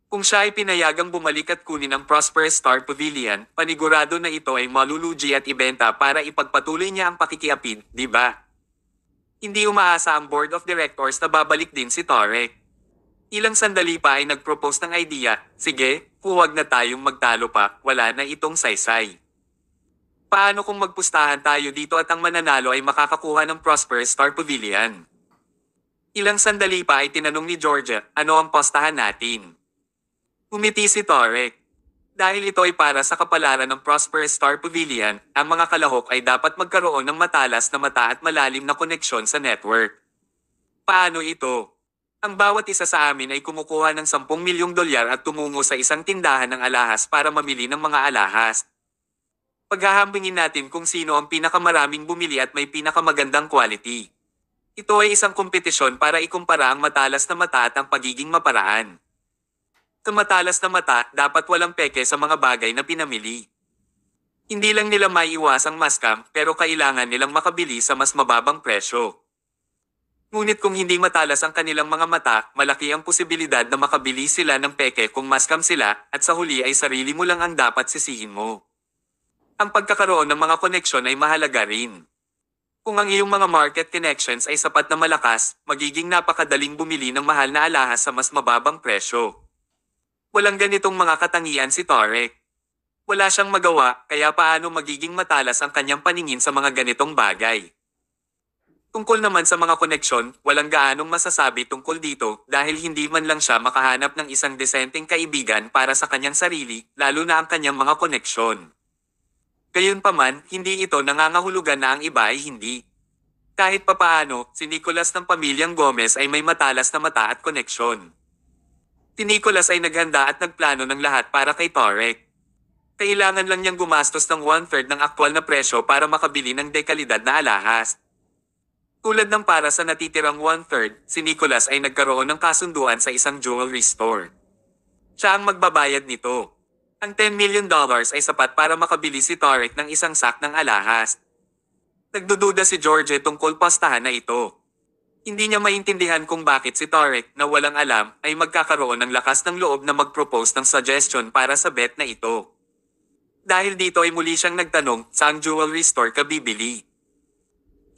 Kung siya ay pinayagang bumalik at kunin ang Prosperous Star Pavilion, panigurado na ito ay malulugi at ibenta para ipagpatuloy niya ang pakikiapid, di ba? Hindi umaasa ang board of directors na babalik din si Tarek. Ilang sandali pa ay nag-propose ng idea, sige, huwag na tayong magtalo pa, wala na itong saysay. Paano kung magpustahan tayo dito at ang mananalo ay makakakuha ng Prosperous Star Pavilion? Ilang sandali pa ay tinanong ni Georgia, ano ang postahan natin? Umiti si Tarek. Dahil ito ay para sa kapalaran ng Prosperous Star Pavilion, ang mga kalahok ay dapat magkaroon ng matalas na mata at malalim na koneksyon sa network. Paano ito? Ang bawat isa sa amin ay kumukuha ng 10 milyong dolyar at tumungo sa isang tindahan ng alahas para mamili ng mga alahas. Paghahambingin natin kung sino ang pinakamaraming bumili at may pinakamagandang quality. Ito ay isang kompetisyon para ikumpara ang matalas na mata at ang pagiging maparaan. Sa matalas na mata, dapat walang peke sa mga bagay na pinamili. Hindi lang nila maiiwasang maskam, pero kailangan nilang makabili sa mas mababang presyo. Ngunit kung hindi matalas ang kanilang mga mata, malaki ang posibilidad na makabili sila ng peke kung maskam sila, at sa huli ay sarili mo lang ang dapat sisihin mo. Ang pagkakaroon ng mga koneksyon ay mahalaga rin. Kung ang iyong mga market connections ay sapat na malakas, magiging napakadaling bumili ng mahal na alahas sa mas mababang presyo. Walang ganitong mga katangian si Tarek. Wala siyang magawa, kaya paano magiging matalas ang kanyang paningin sa mga ganitong bagay. Tungkol naman sa mga koneksyon, walang gaanong masasabi tungkol dito dahil hindi man lang siya makahanap ng isang desenteng kaibigan para sa kanyang sarili, lalo na ang kanyang mga koneksyon. Gayunpaman, hindi ito nangangahulugan na ang iba ay hindi. Kahit papaano, si Nicolas ng pamilyang Gomez ay may matalas na mata at koneksyon. Si Nicolas ay naghanda at nagplano ng lahat para kay Tarek. Kailangan lang niyang gumastos ng 1/3 ng aktwal na presyo para makabili ng dekalidad na alahas. Tulad ng para sa natitirang 1/3, si Nicolas ay nagkaroon ng kasunduan sa isang jewelry store. Siya ang magbabayad nito. Ang $10 million ay sapat para makabili si Tarek ng isang sak ng alahas. Nagdududa si George tungkol postahan na ito. Hindi niya maintindihan kung bakit si Tarek na walang alam ay magkakaroon ng lakas ng loob na mag-propose ng suggestion para sa bet na ito. Dahil dito ay muli siyang nagtanong, saang jewelry store ka bibili?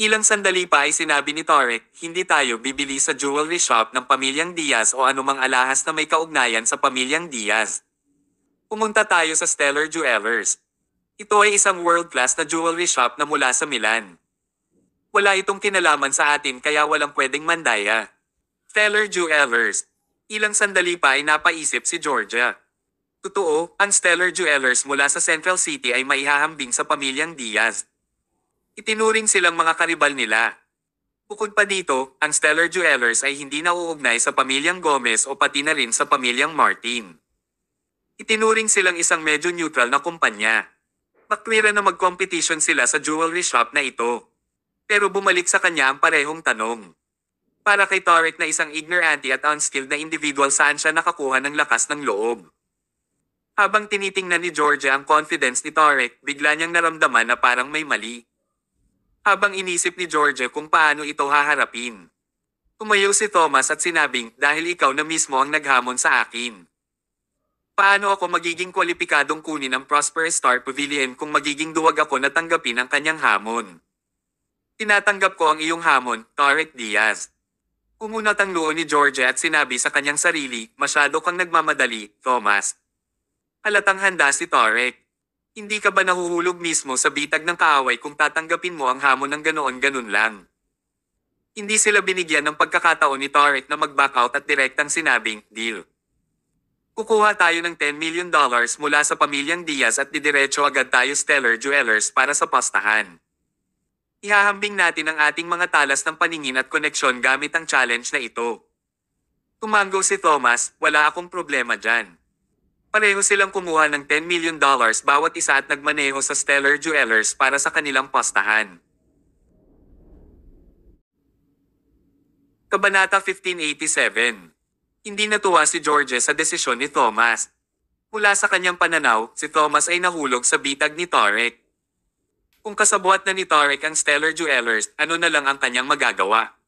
Ilang sandali pa ay sinabi ni Tarek, hindi tayo bibili sa jewelry shop ng pamilyang Diaz o anumang alahas na may kaugnayan sa pamilyang Diaz. Pumunta tayo sa Stellar Jewelers. Ito ay isang world-class na jewelry shop na mula sa Milan. Wala itong kinalaman sa atin kaya walang pwedeng mandaya. Stellar Jewelers. Ilang sandali pa ay napaisip si Georgia. Totoo, ang Stellar Jewelers mula sa Central City ay maihahambing sa pamilyang Diaz. Itinuring silang mga karibal nila. Bukod pa dito, ang Stellar Jewelers ay hindi nauugnay sa pamilyang Gomez o pati na rin sa pamilyang Martin. Itinuring silang isang medyo neutral na kumpanya. Maklira na mag-competition sila sa jewelry shop na ito. Pero bumalik sa kanya ang parehong tanong. Para kay Tarek na isang ignorante at unskilled na individual, saan siya nakakuha ng lakas ng loob? Habang tinitingnan ni Georgia ang confidence ni Tarek, bigla niyang naramdaman na parang may mali. Habang inisip ni Georgia kung paano ito haharapin. Tumayo si Thomas at sinabing, dahil ikaw na mismo ang naghamon sa akin. Paano ako magiging kwalipikadong kunin ang Prosperous Star Pavilion kung magiging duwag ako na tanggapin ang kanyang hamon? Tinatanggap ko ang iyong hamon, Tarek Diaz. Umunat ang loo ni Georgia at sinabi sa kanyang sarili, masyado kang nagmamadali, Thomas. Halatang handa si Tarek. Hindi ka ba nahuhulog mismo sa bitag ng kaaway kung tatanggapin mo ang hamon ng ganoon-ganun lang? Hindi sila binigyan ng pagkakataon ni Tarek na mag-back out at direktang sinabing, deal. Kukuha tayo ng $10 million mula sa pamilyang Diaz at didiretso agad tayo Stellar Jewelers para sa postahan. Ihahambing natin ang ating mga talas ng paningin at koneksyon gamit ang challenge na ito. Tumango si Thomas, wala akong problema dyan. Pareho silang kumuha ng $10 million bawat isa at nagmaneho sa Stellar Jewelers para sa kanilang postahan. Kabanata 1587. Hindi natuwa si George sa desisyon ni Thomas. Mula sa kanyang pananaw, si Thomas ay nahulog sa bitag ni Tarek. Kung kasabwat na ni Tarek ang Stellar Jewelers, ano na lang ang kanyang magagawa?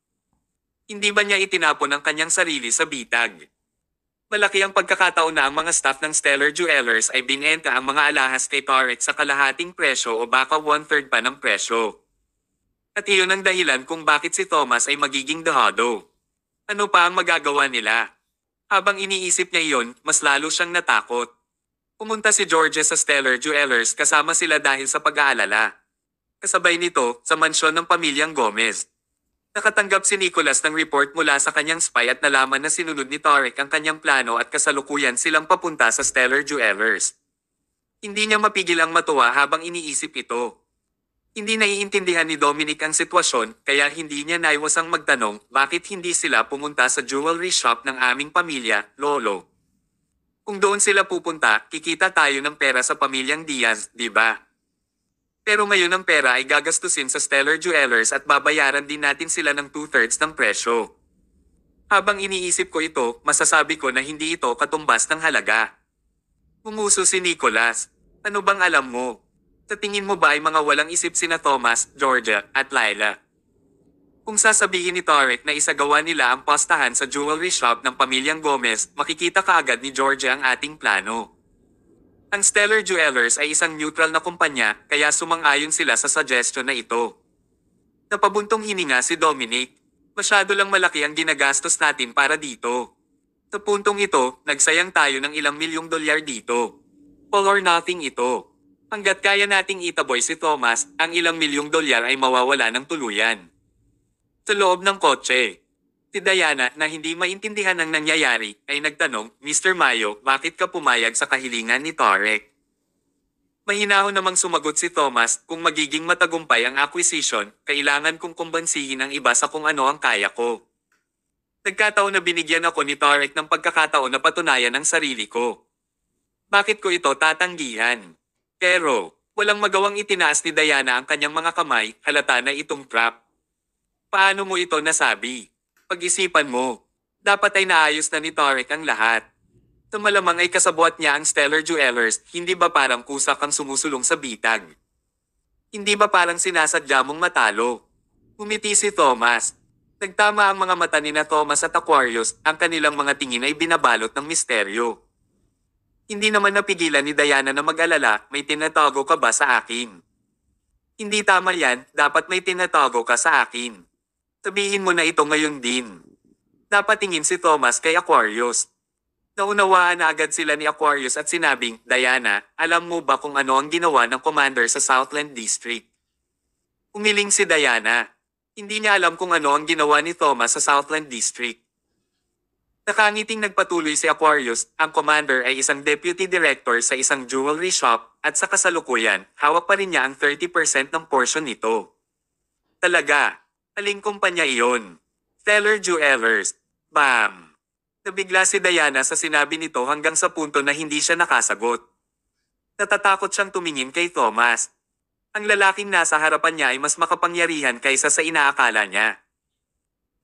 Hindi ba niya itinapon ang kanyang sarili sa bitag? Malaki ang pagkakataon na ang mga staff ng Stellar Jewelers ay binenta ang mga alahas kay Tarek sa kalahating presyo o baka 1/3 pa ng presyo. At iyon ang dahilan kung bakit si Thomas ay magiging dehado. Ano pa ang magagawa nila? Habang iniisip niya iyon, mas lalo siyang natakot. Pumunta si George sa Stellar Jewelers kasama sila dahil sa pag-aalala. Kasabay nito, sa mansyon ng pamilyang Gomez. Nakatanggap si Nicholas ng report mula sa kanyang spy at nalaman na sinunod ni Tarek ang kanyang plano at kasalukuyan silang papunta sa Stellar Jewelers. Hindi niya mapigil ang matuwa habang iniisip ito. Hindi naiintindihan ni Dominic ang sitwasyon kaya hindi niya naiwasang magtanong bakit hindi sila pumunta sa jewelry shop ng aming pamilya, Lolo. Kung doon sila pupunta, kikita tayo ng pera sa pamilyang Diaz, di ba? Pero ngayon ang pera ay gagastusin sa Stellar Jewelers at babayaran din natin sila ng 2/3 ng presyo. Habang iniisip ko ito, masasabi ko na hindi ito katumbas ng halaga. Umuso si Nicholas. Ano bang alam mo? Sa tingin mo ba ay mga walang isip sina Thomas, Georgia, at Lila? Kung sasabihin ni Tarek na isagawa nila ang postahan sa jewelry shop ng pamilyang Gomez, makikita kaagad ni Georgia ang ating plano. Ang Stellar Jewelers ay isang neutral na kumpanya, kaya sumang-ayon sila sa suggestion na ito. Napabuntong hininga si Dominic. Masyado lang malaki ang ginagastos natin para dito. Sa puntong ito, nagsayang tayo ng ilang milyong dolyar dito. All or nothing ito. Hanggat kaya nating itaboy si Thomas, ang ilang milyong dolyar ay mawawala ng tuluyan. Sa loob ng kotse, si Diana na hindi maintindihan ang nangyayari ay nagtanong, Mr. Mayo, bakit ka pumayag sa kahilingan ni Tarek? Mahinahon namang sumagot si Thomas, kung magiging matagumpay ang acquisition, kailangan kong kumbansihin ang iba sa kung ano ang kaya ko. Nagkataon na binigyan ako ni Tarek ng pagkakataon na patunayan ang sarili ko. Bakit ko ito tatanggihan? Pero, walang magawang itinaas ni Diana ang kanyang mga kamay, halata na itong trap. Paano mo ito nasabi? Pag-isipan mo. Dapat ay naayos na ni Tarek ang lahat. Sa malamang ay kasabwat niya ang Stellar Jewelers, hindi ba parang kusa kang sumusulong sa bitag? Hindi ba parang sinasadya mong matalo? Umiti si Thomas. Nagtama ang mga mata ni na Thomas at Aquarius, ang kanilang mga tingin ay binabalot ng misteryo. Hindi naman napigilan ni Diana na mag-alala, may tinatago ka ba sa akin? Hindi tama yan, dapat may tinatago ka sa akin. Sabihin mo na ito ngayon din. Napatingin si Thomas kay Aquarius. Naunawaan na agad sila ni Aquarius at sinabing, Diana, alam mo ba kung ano ang ginawa ng commander sa Southland District? Umiling si Diana. Hindi niya alam kung ano ang ginawa ni Thomas sa Southland District. Nakangiting nagpatuloy si Aquarius, ang commander ay isang deputy director sa isang jewelry shop at sa kasalukuyan, hawak pa rin niya ang 30% ng portion nito. Talaga? Aling kumpanya iyon? Stellar Jewelers. Bam! Nabigla si Diana sa sinabi nito hanggang sa punto na hindi siya nakasagot. Natatakot siyang tumingin kay Thomas. Ang lalaking nasa harapan niya ay mas makapangyarihan kaysa sa inaakala niya.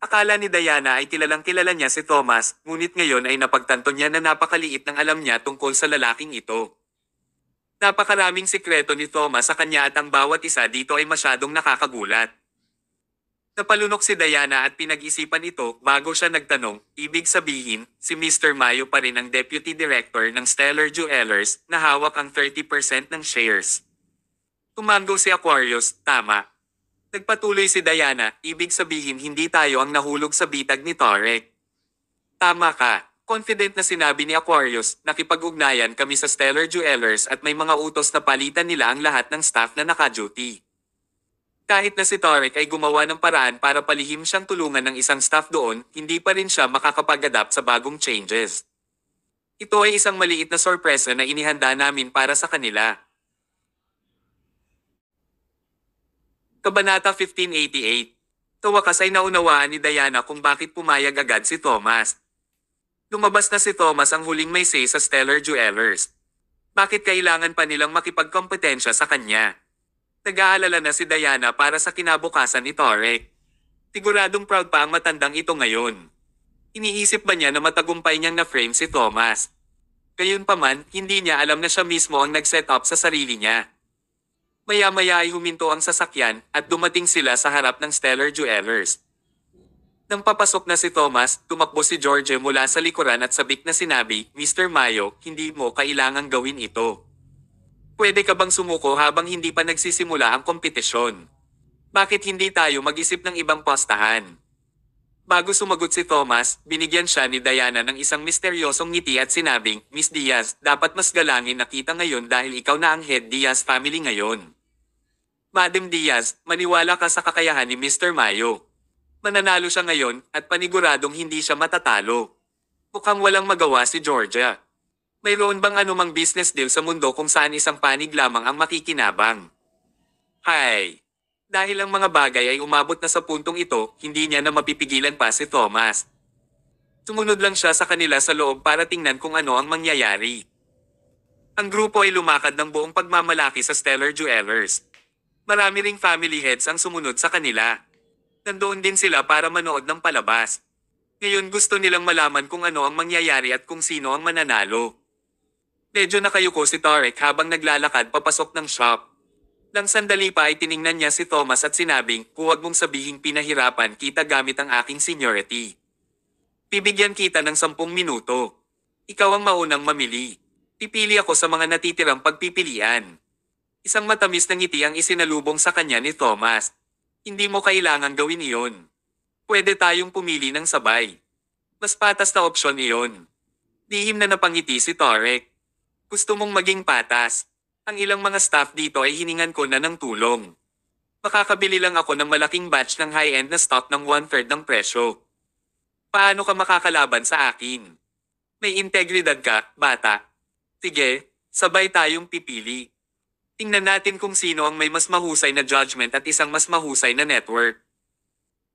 Akala ni Diana ay kilalang kilala niya si Thomas, ngunit ngayon ay napagtanto niya na napakaliit ng alam niya tungkol sa lalaking ito. Napakaraming sikreto ni Thomas sa kanya at ang bawat isa dito ay masyadong nakakagulat. Napalunok si Diana at pinag-isipan ito bago siya nagtanong, ibig sabihin, si Mr. Mayo pa rin ang deputy director ng Stellar Jewelers na hawak ang 30% ng shares. Tumango si Aquarius, tama. Nagpatuloy si Diana, ibig sabihin hindi tayo ang nahulog sa bitag ni Tarek. Tama ka. Confident na sinabi ni Aquarius, nakipag-ugnayan kami sa Stellar Jewelers at may mga utos na palitan nila ang lahat ng staff na naka-duty. Kahit na si Tarek ay gumawa ng paraan para palihim siyang tulungan ng isang staff doon, hindi pa rin siya makakapag-adapt sa bagong changes. Ito ay isang maliit na sorpresa na inihanda namin para sa kanila. Kabanata 1588. Sa wakas ay naunawaan ni Diana kung bakit pumayag agad si Thomas. Lumabas na si Thomas ang huling may say sa Stellar Jewelers. Bakit kailangan pa nilang makipagkompetensya sa kanya? Nag-aalala na si Diana para sa kinabukasan ni Tarek. Siguradong proud pa ang matandang ito ngayon. Iniisip ba niya na matagumpay niyang na-frame si Thomas? Gayunpaman, hindi niya alam na siya mismo ang nag-set up sa sarili niya. Maya-maya ay huminto ang sasakyan at dumating sila sa harap ng Stellar Jewelers. Nang papasok na si Thomas, tumakbo si George mula sa likuran at sabik na sinabi, "Mr. Mayo, hindi mo kailangang gawin ito. Pwede ka bang sumuko habang hindi pa nagsisimula ang kompetisyon? Bakit hindi tayo mag-isip ng ibang postahan?" Bago sumagot si Thomas, binigyan siya ni Diana ng isang misteryosong ngiti at sinabing, "Miss Diaz, dapat mas galangin na kita ngayon dahil ikaw na ang head Diaz family ngayon. Madam Diaz, maniwala ka sa kakayahan ni Mr. Mayo. Mananalo siya ngayon at paniguradong hindi siya matatalo." Mukhang walang magawa si Georgia. Mayroon bang anumang business deal sa mundo kung saan isang panig lamang ang makikinabang? Hay! Dahil ang mga bagay ay umabot na sa puntong ito, hindi niya na mapipigilan pa si Thomas. Sumunod lang siya sa kanila sa loob para tingnan kung ano ang mangyayari. Ang grupo ay lumakad ng buong pagmamalaki sa Stellar Jewelers. Marami ring family heads ang sumunod sa kanila. Nandoon din sila para manood ng palabas. Ngayon gusto nilang malaman kung ano ang mangyayari at kung sino ang mananalo. Medyo nakayuko si Tarek habang naglalakad papasok ng shop. Nang sandali pa ay tiningnan niya si Thomas at sinabing, "Huwag mong sabihing pinahirapan kita gamit ang aking seniority. Bibigyan kita ng 10 minuto. Ikaw ang maunang mamili. Pipili ako sa mga natitirang pagpipilian." Isang matamis na ngiti ang isinalubong sa kanya ni Thomas. "Hindi mo kailangang gawin iyon. Pwede tayong pumili ng sabay. Mas patas na opsyon iyon." Lihim na napangiti si Tarek. "Gusto mong maging patas? Ang ilang mga staff dito ay hiningan ko na ng tulong. Makakabili lang ako ng malaking batch ng high-end na stock ng 1/3 ng presyo. Paano ka makakalaban sa akin? May integridad ka, bata. Sige, sabay tayong pipili. Tingnan natin kung sino ang may mas mahusay na judgment at isang mas mahusay na network."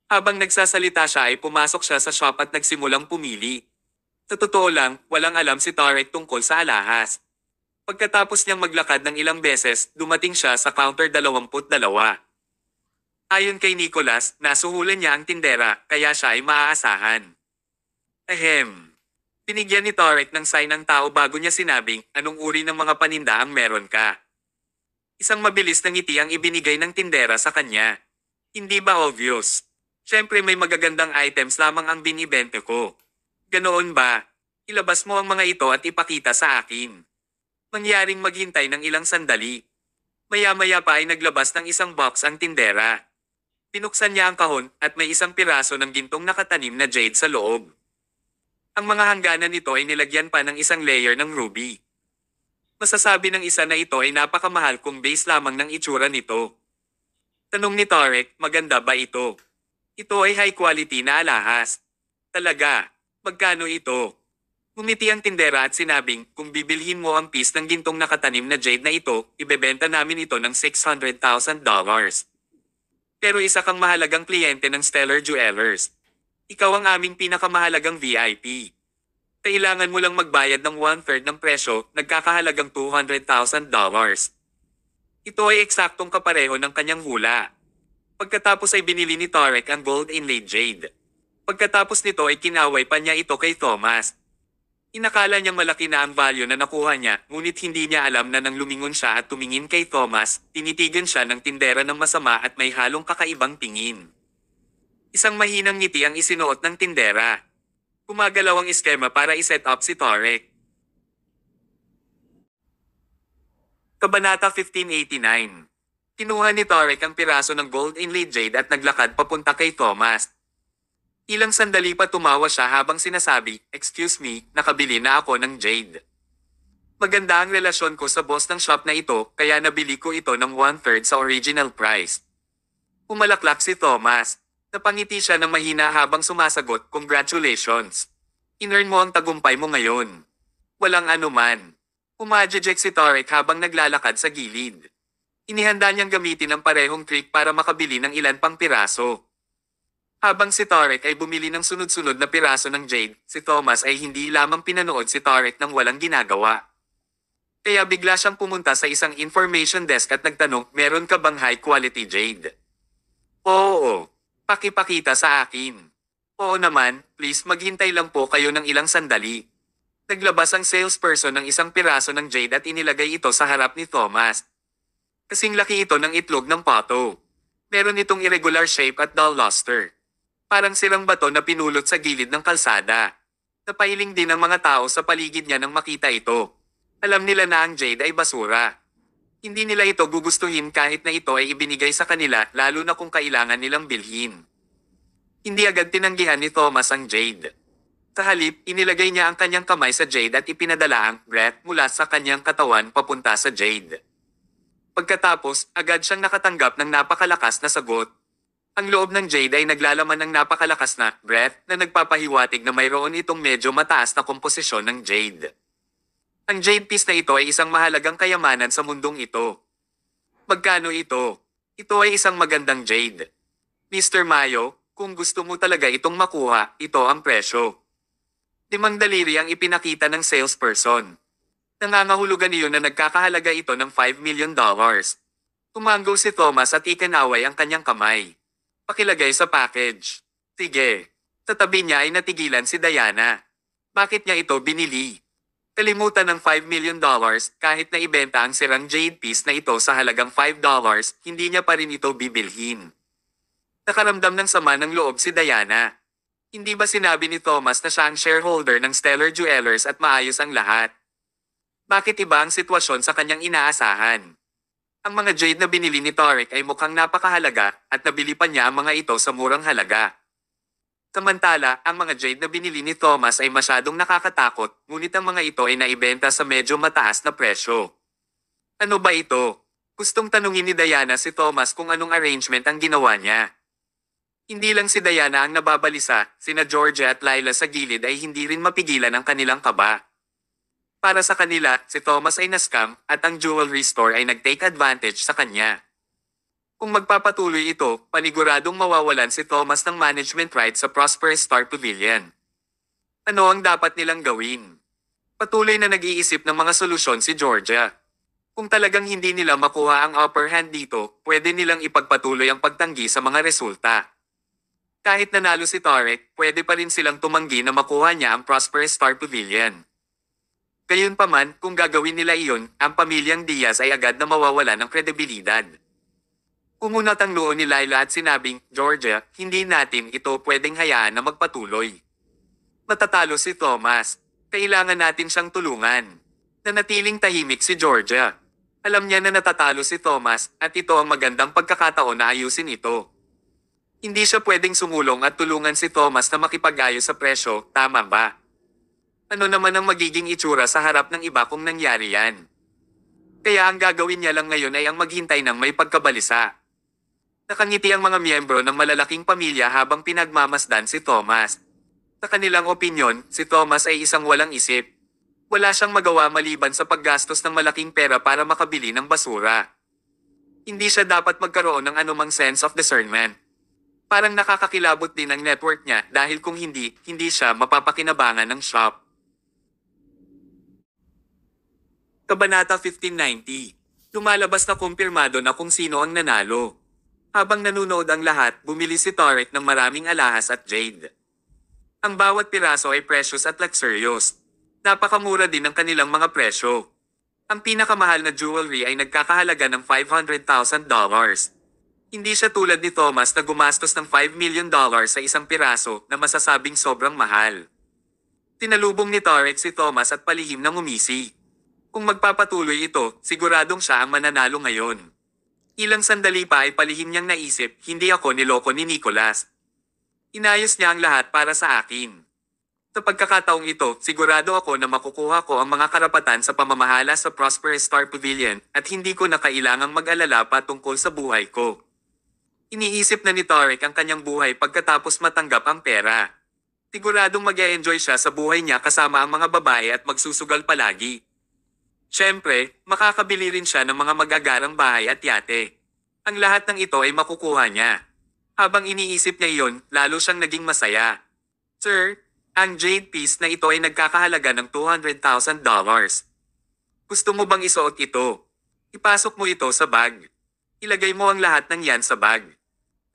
Habang nagsasalita siya ay pumasok siya sa shop at nagsimulang pumili. Sa totoo lang, walang alam si Tarek tungkol sa alahas. Pagkatapos niyang maglakad ng ilang beses, dumating siya sa counter 22. Ayon kay Nicholas, nasuhulan niya ang tindera, kaya siya ay maaasahan. Ahem. Binigyan ni Tarek ng sign ng tao bago niya sinabing, "Anong uri ng mga paninda ang meron ka?" Isang mabilis na ngiti ang ibinigay ng tindera sa kanya. "Hindi ba obvious? Siyempre may magagandang items lamang ang binibente ko. Ganoon ba? Ilabas mo ang mga ito at ipakita sa akin." Mangyaring maghintay ng ilang sandali. Maya-maya pa ay naglabas ng isang box ang tindera. Pinuksan niya ang kahon at may isang piraso ng gintong nakatanim na jade sa loob. Ang mga hangganan nito ay nilagyan pa ng isang layer ng ruby. Masasabi ng isa na ito ay napakamahal kung base lamang ng itsura nito. Tanong ni Tarek, "Maganda ba ito?" "Ito ay high quality na alahas." "Talaga? Magkano ito?" Ngumiti ang tindera at sinabing, "Kung bibilhin mo ang piece ng gintong nakatanim na jade na ito, ibebenta namin ito ng $600,000. Pero isa kang mahalagang kliyente ng Stellar Jewelers. Ikaw ang aming pinakamahalagang VIP. Kailangan mo lang magbayad ng 1/3 ng presyo, nagkakahalagang $200,000. Ito ay eksaktong kapareho ng kanyang hula. Pagkatapos ay binili ni Tarek ang gold inlaid jade. Pagkatapos nito ay kinaway pa niya ito kay Thomas. Inakala niyang malaki na ang value na nakuha niya, ngunit hindi niya alam na nang lumingon siya at tumingin kay Thomas, tinitigan siya ng tindera ng masama at may halong kakaibang tingin. Isang mahinang ngiti ang isinuot ng tindera. Gumagalaw ang eskema para iset up si Tarek. Kabanata 1589. Kinuha ni Tarek ang piraso ng gold inlaid jade at naglakad papunta kay Thomas. Ilang sandali pa tumawa siya habang sinasabi, "Excuse me, nakabili na ako ng jade. Maganda ang relasyon ko sa boss ng shop na ito, kaya nabili ko ito ng 1/3 sa original price." Umalaklak si Thomas. Napangiti siya ng mahina habang sumasagot, "Congratulations. Inearn mo ang tagumpay mo ngayon." "Walang anuman." Umadjejek si Tarek habang naglalakad sa gilid. Inihanda niyang gamitin ang parehong trick para makabili ng ilan pang piraso. Habang si Tarek ay bumili ng sunod-sunod na piraso ng jade, si Thomas ay hindi lamang pinanood si Tarek ng walang ginagawa. Kaya bigla siyang pumunta sa isang information desk at nagtanong, meron ka bang high quality jade? Oo. Pakipakita sa akin. Oo naman, please maghintay lang po kayo ng ilang sandali. Naglabas ang salesperson ng isang piraso ng jade at inilagay ito sa harap ni Thomas. Kasing laki ito ng itlog ng pato. Meron itong irregular shape at dull luster. Parang silang bato na pinulot sa gilid ng kalsada. Napahiling din ang mga tao sa paligid niya nang makita ito. Alam nila na ang jade ay basura. Hindi nila ito gugustuhin kahit na ito ay ibinigay sa kanila, lalo na kung kailangan nilang bilhin. Hindi agad tinanggihan ni Thomas ang jade. Sa halip, inilagay niya ang kanyang kamay sa jade at ipinadala ang breath mula sa kanyang katawan papunta sa jade. Pagkatapos, agad siyang nakatanggap ng napakalakas na sagot. Ang loob ng jade ay naglalaman ng napakalakas na breath na nagpapahiwatig na mayroon itong medyo mataas na komposisyon ng jade. Ang jade piece na ito ay isang mahalagang kayamanan sa mundong ito. Magkano ito? Ito ay isang magandang jade. Mr. Mayo, kung gusto mo talaga itong makuha, ito ang presyo. 5 daliri ang ipinakita ng salesperson. Nangangahulugan iyon na nagkakahalaga ito ng $5 million. Tumanggo si Thomas at ikinaway ang kanyang kamay. Pakilagay sa package. Sige. Sa tabi niya ay natigilan si Diana. Bakit niya ito binili? Kalimutan ng $5 million, kahit na ibenta ang sirang jade piece na ito sa halagang $5, hindi niya pa rin ito bibilhin. Nakaramdam ng sama ng loob si Diana. Hindi ba sinabi ni Thomas na siya ang shareholder ng Stellar Jewelers at maayos ang lahat? Bakit iba ang sitwasyon sa kanyang inaasahan? Ang mga jade na binili ni Tarek ay mukhang napakahalaga at nabili pa niya ang mga ito sa murang halaga. Samantala, ang mga jade na binili ni Thomas ay masyadong nakakatakot, ngunit ang mga ito ay naibenta sa medyo mataas na presyo. Ano ba ito? Gustong tanungin ni Diana si Thomas kung anong arrangement ang ginawa niya. Hindi lang si Diana ang nababalisa, sina Georgia at Lila sa gilid ay hindi rin mapigilan ang kanilang kaba. Para sa kanila, si Thomas ay na-scam at ang jewelry store ay nag-take advantage sa kanya. Kung magpapatuloy ito, paniguradong mawawalan si Thomas ng management rights sa Prosperous Star Pavilion. Ano ang dapat nilang gawin? Patuloy na nag-iisip ng mga solusyon si Georgia. Kung talagang hindi nila makuha ang upper hand dito, pwede nilang ipagpatuloy ang pagtanggi sa mga resulta. Kahit nanalo si Tarek, pwede pa rin silang tumanggi na makuha niya ang Prosperous Star Pavilion. Gayunpaman, kung gagawin nila iyon, ang pamilyang Diaz ay agad na mawawala ng kredibilidad. Umunat ang loo ni Lila at sinabing, Georgia, hindi natin ito pwedeng hayaan na magpatuloy. Matatalo si Thomas. Kailangan natin siyang tulungan. Nanatiling tahimik si Georgia. Alam niya na natatalo si Thomas at ito ang magandang pagkakataon na ayusin ito. Hindi siya pwedeng sumulong at tulungan si Thomas na makipag-ayos sa presyo, tama ba? Ano naman ang magiging itsura sa harap ng iba kung nangyari yan? Kaya ang gagawin niya lang ngayon ay ang maghintay ng may pagkabalisa. Nakangiti ang mga miyembro ng malalaking pamilya habang pinagmamasdan si Thomas. Sa kanilang opinyon, si Thomas ay isang walang isip. Wala siyang magawa maliban sa paggastos ng malaking pera para makabili ng basura. Hindi siya dapat magkaroon ng anumang sense of discernment. Parang nakakakilabot din ang network niya dahil kung hindi siya mapapakinabangan ng shop. Kabanata 1590. Lumalabas na kumpirmado na kung sino ang nanalo. Habang nanunood ang lahat, bumili si Tarek ng maraming alahas at jade. Ang bawat piraso ay precious at luxurious. Napakamura din ang kanilang mga presyo. Ang pinakamahal na jewelry ay nagkakahalaga ng $500,000. Hindi siya tulad ni Thomas na gumastos ng $5 million sa isang piraso na masasabing sobrang mahal. Tinalubong ni Tarek si Thomas at palihim ng umisi. Kung magpapatuloy ito, siguradong siya ang mananalo ngayon. Ilang sandali pa ay palihim niyang naisip, hindi ako niloko ni Nicholas. Inayos niya ang lahat para sa akin. Sa pagkakataong ito, sigurado ako na makukuha ko ang mga karapatan sa pamamahala sa Prosperous Star Pavilion at hindi ko na kailangang mag-alala pa tungkol sa buhay ko. Iniisip na ni Tarek ang kanyang buhay pagkatapos matanggap ang pera. Siguradong mag-e-enjoy siya sa buhay niya kasama ang mga babae at magsusugal palagi. Siyempre, makakabili rin siya ng mga magagarang bahay at yate. Ang lahat ng ito ay makukuha niya. Habang iniisip niya iyon, lalo siyang naging masaya. Sir, ang jade piece na ito ay nagkakahalaga ng $200,000. Gusto mo bang isuot ito? Ipasok mo ito sa bag. Ilagay mo ang lahat ng yan sa bag.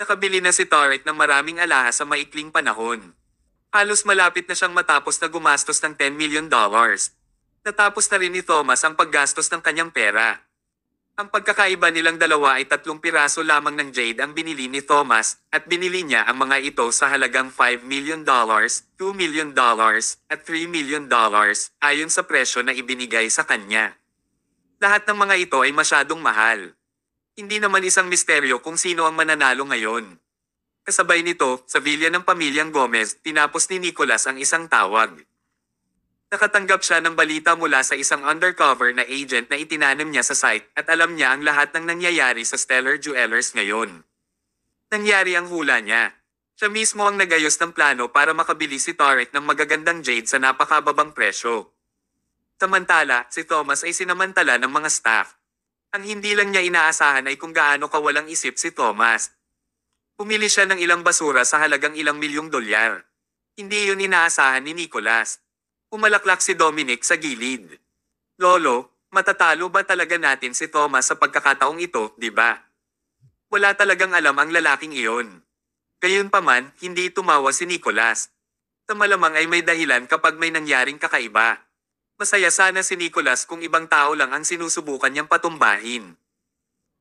Nakabili na si Tarek ng maraming alahas sa maikling panahon. Halos malapit na siyang matapos na gumastos ng $10 million. Natapos na rin ni Thomas ang paggastos ng kanyang pera. Ang pagkakaiba nilang dalawa ay 3 piraso lamang ng jade ang binili ni Thomas at binili niya ang mga ito sa halagang $5 million, $2 million at $3 million ayon sa presyo na ibinigay sa kanya. Lahat ng mga ito ay masyadong mahal. Hindi naman isang misteryo kung sino ang mananalo ngayon. Kasabay nito, sa villa ng pamilyang Gomez, tinapos ni Nicholas ang isang tawag. Nakatanggap siya ng balita mula sa isang undercover na agent na itinanim niya sa site at alam niya ang lahat ng nangyayari sa Stellar Jewelers ngayon. Nangyari ang hula niya. Siya mismo ang nagayos ng plano para makabili si Tarek ng magagandang jade sa napakababang presyo. Samantala, si Thomas ay sinamantala ng mga staff. Ang hindi lang niya inaasahan ay kung gaano kawalang isip si Thomas. Pumili siya ng ilang basura sa halagang ilang $1 milyong. Hindi yun inaasahan ni Nicholas. Umalaklak si Dominic sa gilid. Lolo, matatalo ba talaga natin si Thomas sa pagkakataong ito, di ba? Wala talagang alam ang lalaking iyon. Gayunpaman, hindi tumawa si Nicholas. Sa malamang ay may dahilan kapag may nangyaring kakaiba. Masaya sana si Nicholas kung ibang tao lang ang sinusubukan niyang patumbahin.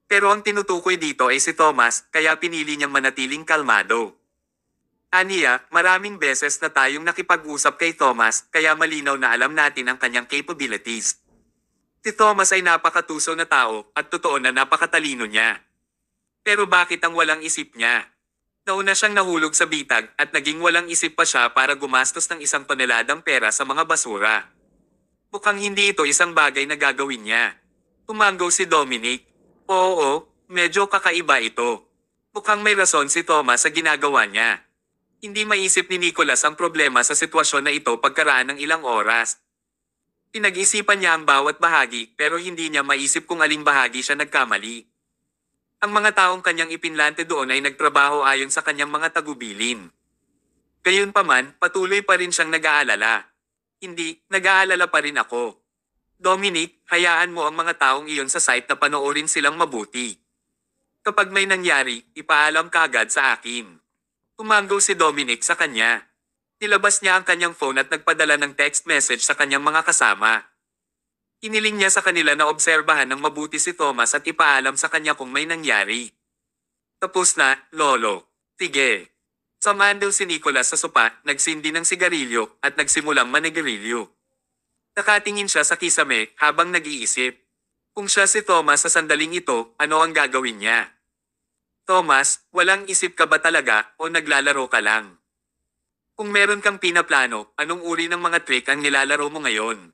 Pero ang tinutukoy dito ay si Thomas, kaya pinili niyang manatiling kalmado. Aniya, maraming beses na tayong nakipag-usap kay Thomas, kaya malinaw na alam natin ang kanyang capabilities. Si Thomas ay napakatuso na tao, at totoo na napakatalino niya. Pero bakit ang walang isip niya? Nauna siyang nahulog sa bitag, at naging walang isip pa siya para gumastos ng 1 toneladang pera sa mga basura. Mukhang hindi ito isang bagay na gagawin niya. Tumanggaw si Dominic. Oo, medyo kakaiba ito. Mukhang may rason si Thomas sa ginagawa niya. Hindi maisip ni Nicholas ang problema sa sitwasyon na ito pagkaraan ng ilang oras. Pinag-isipan niya ang bawat bahagi pero hindi niya maisip kung aling bahagi siya nagkamali. Ang mga taong kanyang ipinlante doon ay nagtrabaho ayon sa kanyang mga tagubilin. Gayunpaman, patuloy pa rin siyang nag-aalala. Hindi, nag-aalala pa rin ako. Dominic, hayaan mo ang mga taong iyon sa site na panoorin silang mabuti. Kapag may nangyari, ipaalam ka agad sa akin. Tumanggaw si Dominic sa kanya. Nilabas niya ang kanyang phone at nagpadala ng text message sa kanyang mga kasama. Iniling niya sa kanila na obserbahan ng mabuti si Thomas at ipaalam sa kanya kung may nangyari. Tapos na, Lolo. Sige. Sumandal si Nicholas sa sopa, nagsindi ng sigarilyo at nagsimulang manigarilyo. Nakatingin siya sa kisame habang nag-iisip. Kung siya si Thomas sa sandaling ito, ano ang gagawin niya? Thomas, walang isip ka ba talaga o naglalaro ka lang? Kung meron kang pinaplano, anong uri ng mga trick ang nilalaro mo ngayon?